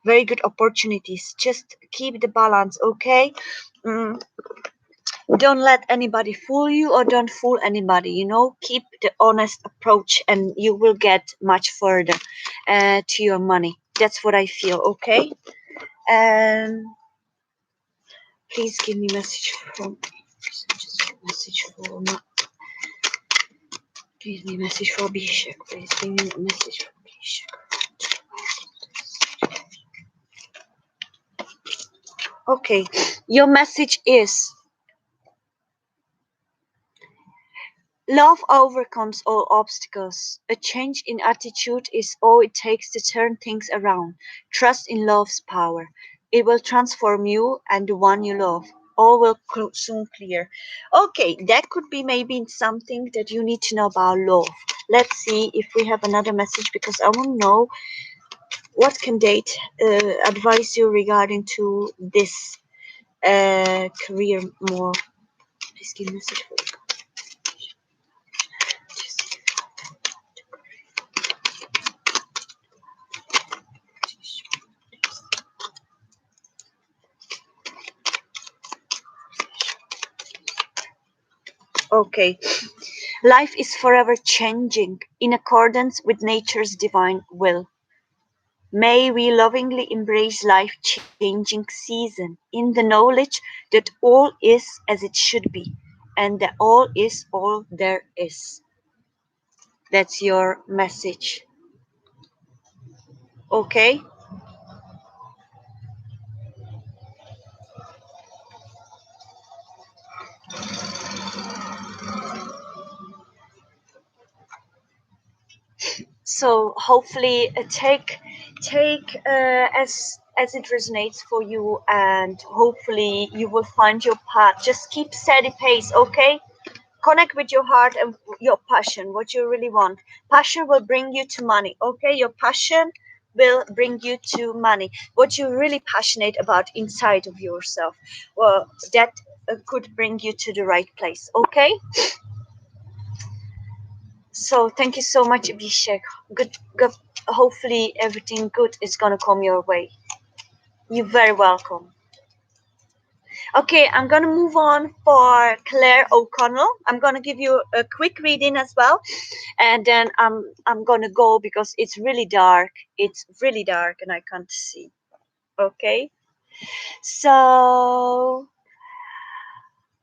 very good opportunities. Just keep the balance. Okay. Mm, don't let anybody fool you, or don't fool anybody. Keep the honest approach and you will get much further to your money. That's what I feel. Okay, and please give me message from just message for give me message for Bishak. Please give me a message for Bishak. Okay, your message is: love overcomes all obstacles. A change in attitude is all it takes to turn things around. Trust in love's power. It will transform you and the one you love. All will soon clear. Okay, that could be maybe something that you need to know about love. Let's see if we have another message, because I want to know what can date advise you regarding to this career more. Please give me a message for Okay. Life is forever changing in accordance with nature's divine will. May we lovingly embrace life changing season in the knowledge that all is as it should be and that all is all there is. That's your message. Okay? So hopefully take as it resonates for you, and hopefully you will find your path. Just keep steady pace, okay? Connect with your heart and your passion, what you really want. Passion will bring you to money, okay? Your passion will bring you to money. What you're really passionate about inside of yourself, well, that could bring you to the right place, okay? So thank you so much, Abhishek. Good. Hopefully everything good is gonna come your way. You're very welcome. Okay, I'm gonna move on for Claire O'Connell. I'm gonna give you a quick reading as well, and then I'm gonna go because it's really dark. It's really dark and I can't see. Okay, so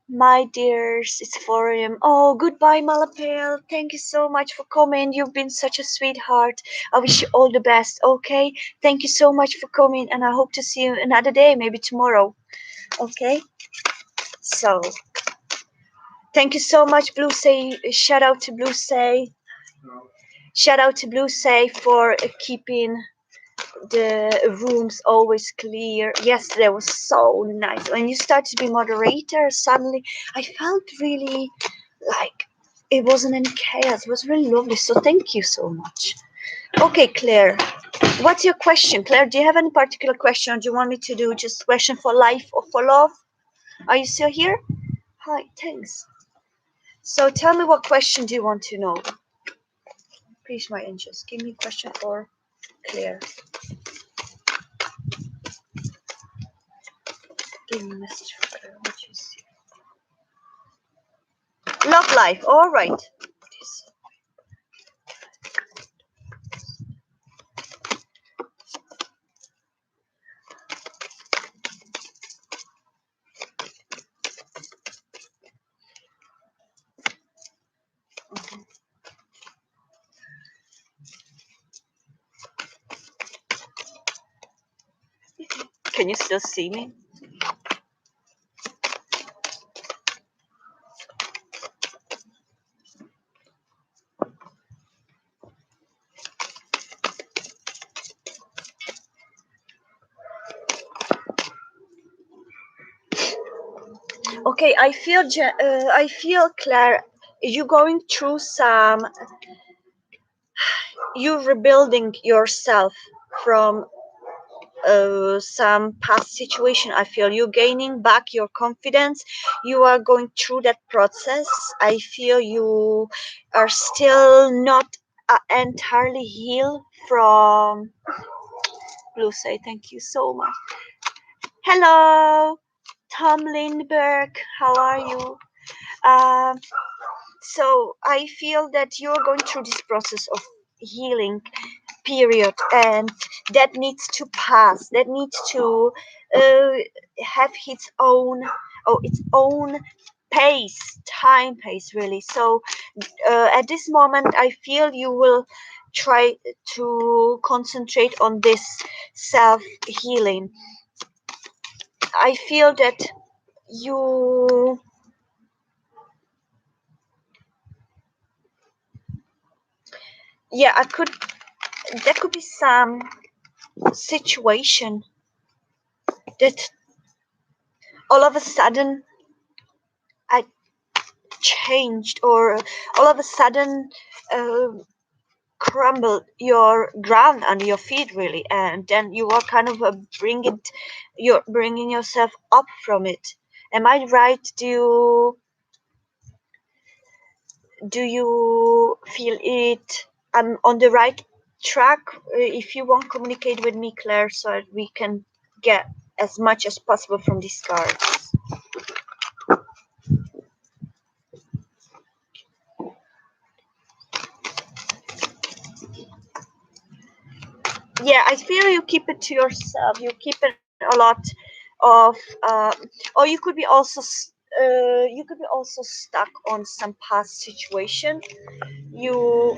my dears, it's 4 a.m. Oh, goodbye, Malapel. Thank you so much for coming. You've been such a sweetheart. I wish you all the best. Okay, thank you so much for coming, and I hope to see you another day, maybe tomorrow. Okay, so. Thank you so much, Blue Say. Shout out to Blue Say. Shout out to Blue Say for keeping the rooms always clear. Yesterday was so nice. When you started to be moderator, suddenly I felt really like it wasn't any chaos. It was really lovely. So thank you so much. Okay, Claire. What's your question? Claire, do you have any particular question, or do you want me to do just question for life or for love? Are you still here? Hi, thanks. So tell me, what question do you want to know? Please, my angels, give me a question for Claire. Give me a message for Claire. What you see? Love life. All right. Can you still see me? Okay, I feel Claire, you going through some, you rebuilding yourself from some past situation. I feel you gaining back your confidence. You are going through that process. I feel you are still not entirely healed from. Blue say thank you so much. Hello, Tom Lindberg. How are you? Um, so I feel that you're going through this process of healing period, and that needs to pass, that needs to uh, have its own pace, time pace, really. So at this moment I feel you will try to concentrate on this self healing. I feel that you, yeah, I could, there could be some situation that all of a sudden I changed, or all of a sudden uh, crumbled your ground under your feet, really, and then you are kind of you're bringing yourself up from it. Am I right? Do you feel it? I'm on the right track. If you want, communicate with me, Claire, so that we can get as much as possible from these cards. Claire, I feel you keep it to yourself. You keep it a lot of, or you could be also stuck on some past situation. You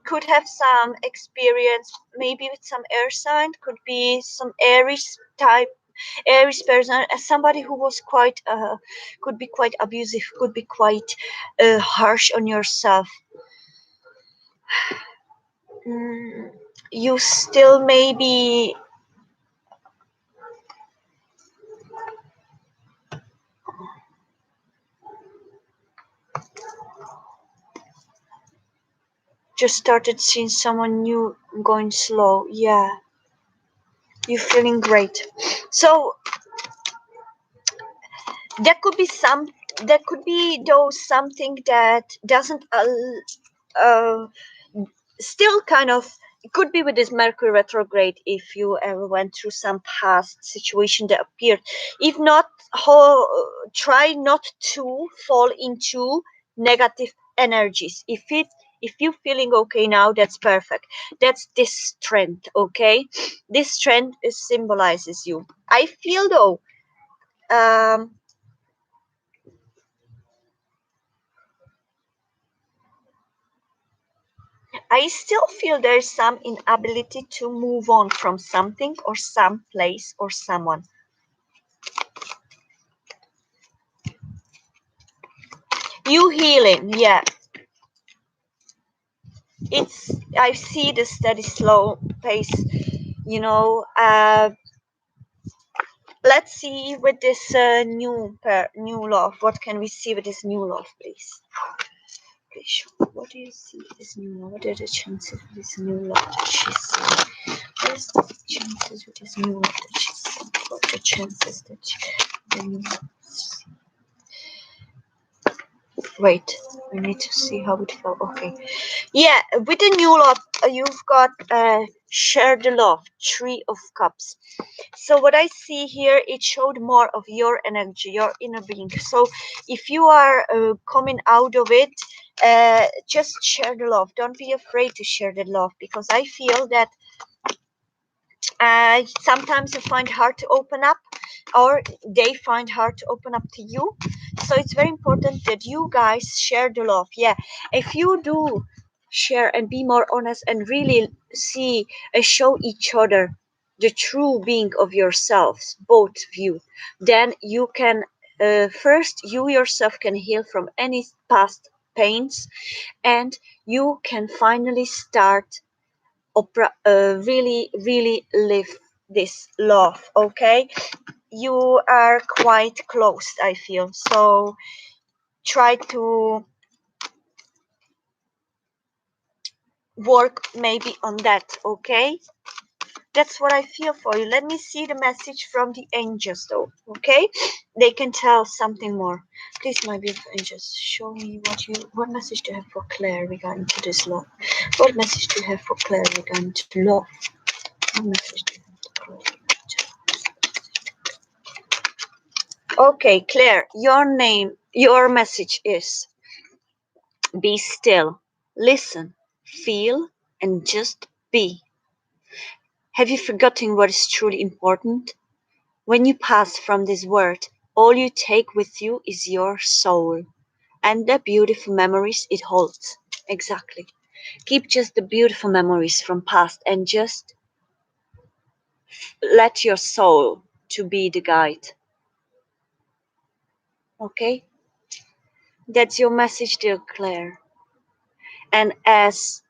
could have some experience, maybe with some air sign. Could be some Aries type, Aries person, as somebody who was quite, could be quite abusive, could be quite harsh on yourself. Mm, you still maybe just started seeing someone new going slow. Yeah, you're feeling great. So there could be some, there could be though something that doesn't uh, still kind of, it could be with this Mercury retrograde, if you ever went through some past situation that appeared. If not, try not to fall into negative energies. If you're feeling okay now, that's perfect. That's this strength, okay? This strength symbolizes you. I feel though, um I still feel there's some inability to move on from something or some place or someone. You healing, yeah. It's, I see the steady slow pace, you know. Let's see with this new love. What can we see with this new love, please? Please show me. What do you see with this new love? What are the chances with this new love that she's seeing? What is the chances with this new love that she's seeing? What are the chances that the new love? Wait, we need to see how it felt. Okay. Yeah, with the new love, you've got share the love, Three of Cups. So what I see here, it showed more of your energy, your inner being. So if you are coming out of it, just share the love. Don't be afraid to share the love, because I feel that sometimes you find hard to open up, or they find hard to open up to you. So it's very important that you guys share the love. Yeah, if you do share and be more honest and really see and show each other the true being of yourselves, both of you, then you can, first you yourself can heal from any past pains, and you can finally start really live this love. Okay, you are quite close, I feel. So try to work maybe on that. Okay, that's what I feel for you. Let me see the message from the angels though. Okay, they can tell something more. Please, my beautiful angels, show me what message do you have for Claire regarding to this love. What message do you have for Claire regarding to love? What message do you have for Claire? Okay, Claire, your message is be still, listen, feel, and just be. Have you forgotten what is truly important? When you pass from this world, all you take with you is your soul and the beautiful memories it holds. Exactly. Keep just the beautiful memories from past and just let your soul to be the guide. Okay? That's your message, dear Claire. And as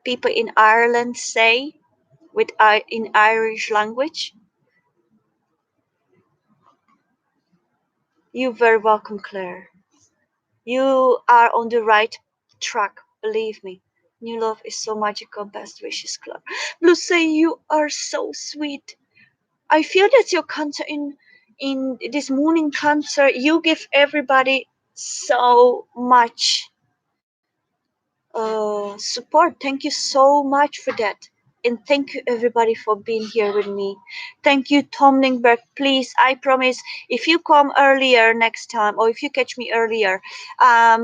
people in Ireland say, in Irish language, you're very welcome, Claire. You are on the right track, believe me. New love is so magical. Best wishes, Claire. Blue say you are so sweet. I feel that your cancer in this morning cancer, you give everybody so much support. Thank you so much for that. And thank you everybody for being here with me. Thank you, Tom Lindberg. Please, I promise, if you come earlier next time, or if you catch me earlier,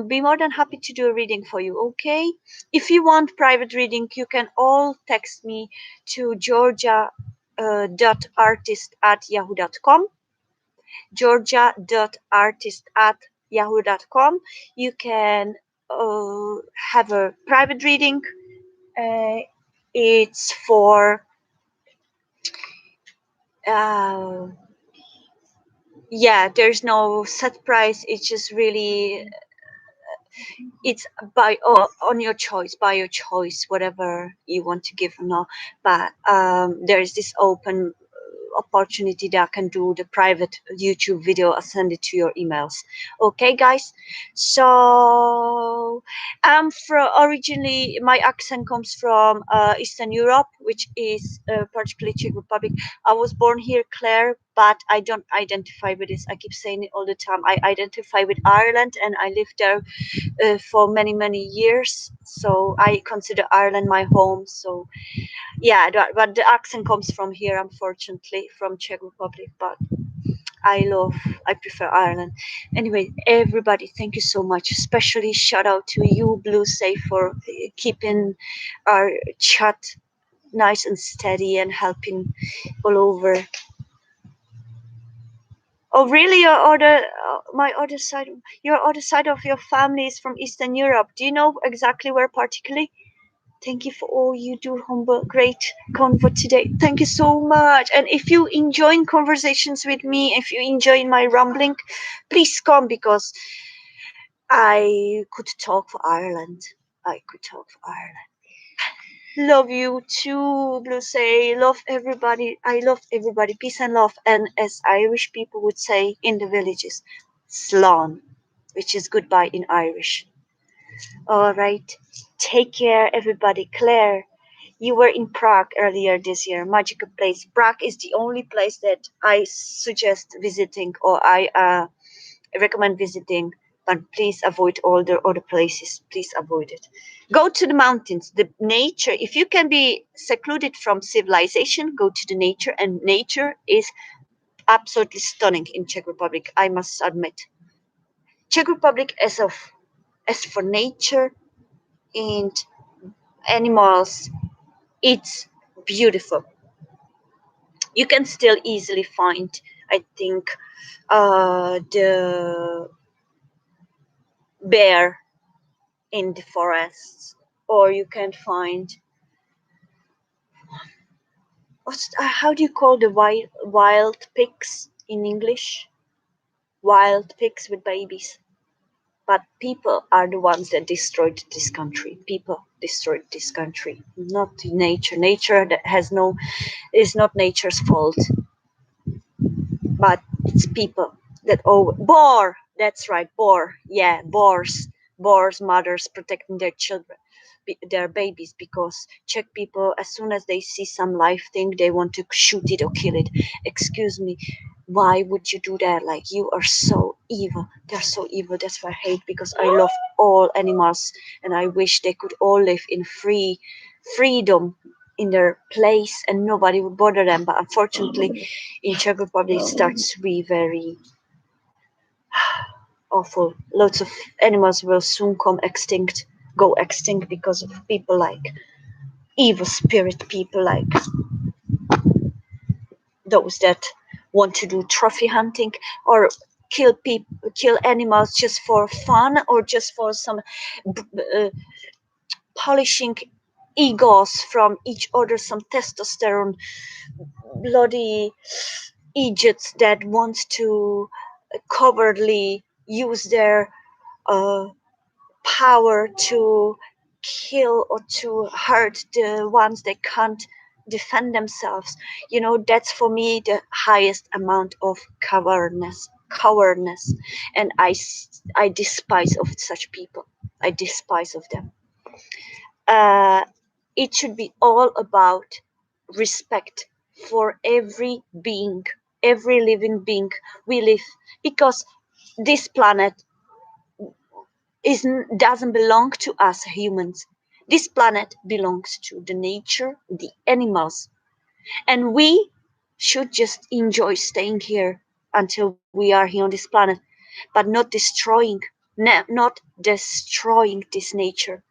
be more than happy to do a reading for you. Okay? If you want private reading, you can all text me to Georgia dot artist at yahoo.com. Georgia.artist at yahoo.com. You can have a private reading. Uh, it's for uh, yeah, there's no set price. It's just really, it's on your choice, by your choice, whatever you want to give or not. But there's this open opportunity that I can do the private YouTube video. I'll send it to your emails. Okay, guys. So I'm from, originally my accent comes from Eastern Europe, which is particularly Czech Republic. I was born here, Claire, but I don't identify with this. I keep saying it all the time. I identify with Ireland, and I lived there for many many years. So I consider Ireland my home. So yeah, but the accent comes from here, unfortunately, from Czech Republic. But I prefer Ireland. Anyway, everybody, thank you so much. Especially shout out to you, Blue Safe, for keeping our chat nice and steady and helping all over. Oh, really? Your other side of your family is from Eastern Europe. Do you know exactly where, particularly? Thank you for all you do, Humble. Great convo today. Thank you so much. And if you enjoying conversations with me, if you enjoying my rambling, please come, because I could talk for Ireland. I could talk for Ireland. Love you too, Blue Say. Love everybody. I love everybody. Peace and love. And as Irish people would say in the villages, Slán, which is goodbye in Irish. All right. Take care, everybody. Claire, you were in Prague earlier this year. Magical place. Prague is the only place that I suggest visiting, or I recommend visiting. But please avoid all the other places. Please avoid it. Go to the mountains. The nature. If you can be secluded from civilization, go to the nature. And nature is absolutely stunning in Czech Republic, I must admit. Czech Republic, as for nature and animals, it's beautiful. You can still easily find, I think, the bear in the forests, or you can find, how do you call the wild pigs in English? Wild pigs with babies. But people are the ones that destroyed this country. People destroyed this country, not nature. Nature that is not nature's fault, but it's people that, oh, boar, that's right, boar, yeah, boars mothers protecting their children, their babies, because Czech people, as soon as they see some live thing, they want to shoot it or kill it. Excuse me, why would you do that? Like, you are so evil. They're so evil. That's why I hate, because I love all animals, and I wish they could all live in freedom in their place, and nobody would bother them. But unfortunately, in Czech Republic, it starts to be very awful. Lots of animals will soon go extinct because of people like evil spirit people, like those that want to do trophy hunting, or kill animals just for fun, or just for some polishing egos from each other, some testosterone bloody idiots that want to covertly use their uh, power to kill or to hurt the ones that can't defend themselves. That's for me the highest amount of cowardness, and I despise of such people. I despise of them. It should be all about respect for every being, every living being we live, because this planet doesn't belong to us humans. This planet belongs to the nature, the animals, and we should just enjoy staying here until we are here on this planet, but not destroying, not destroying this nature.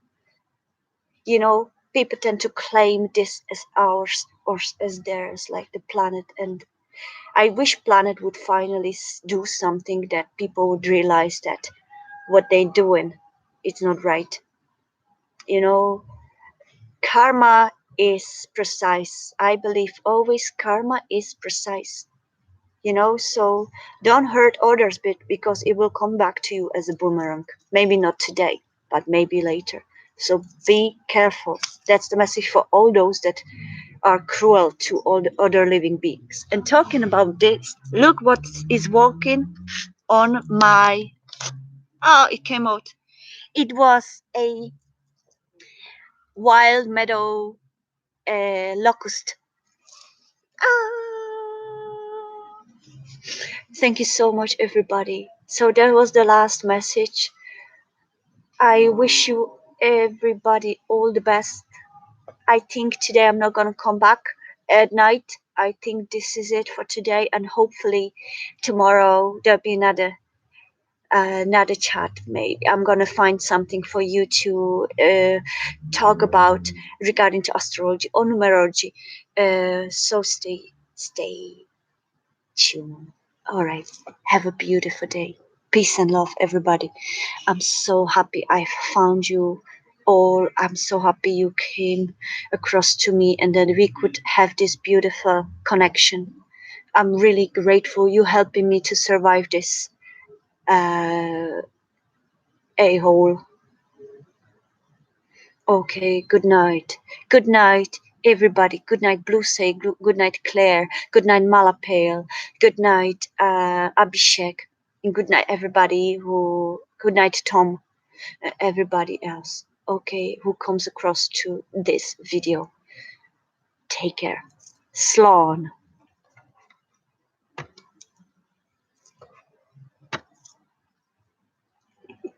You know, people tend to claim this as ours or as theirs, like the planet. And I wish planet would finally do something that people would realize that what they're doing, it's not right. You know, karma is precise. I believe always karma is precise. You know, so don't hurt others because it will come back to you as a boomerang. Maybe not today, but maybe later. So be careful. That's the message for all those that are cruel to all the other living beings. And talking about this, look what is walking on my. Oh, it came out. It was a wild meadow locust. Ah. Thank you so much, everybody. So that was the last message. I wish you everybody all the best. I think today I'm not gonna come back at night. I think this is it for today, and hopefully tomorrow there'll be another chat. Maybe I'm gonna find something for you to talk about regarding to astrology or numerology. So stay tuned. All right. Have a beautiful day. Peace and love, everybody. I'm so happy I found you all. I'm so happy you came across to me and that we could have this beautiful connection. I'm really grateful you helping me to survive this uh, a-hole. Okay, good night. Good night, everybody. Good night, Blue Say. Good night, Claire. Good night, Malapale. Good night, Abhishek. And good night, everybody who. Good night, Tom. Everybody else. Okay, who comes across to this video. Take care. Slán.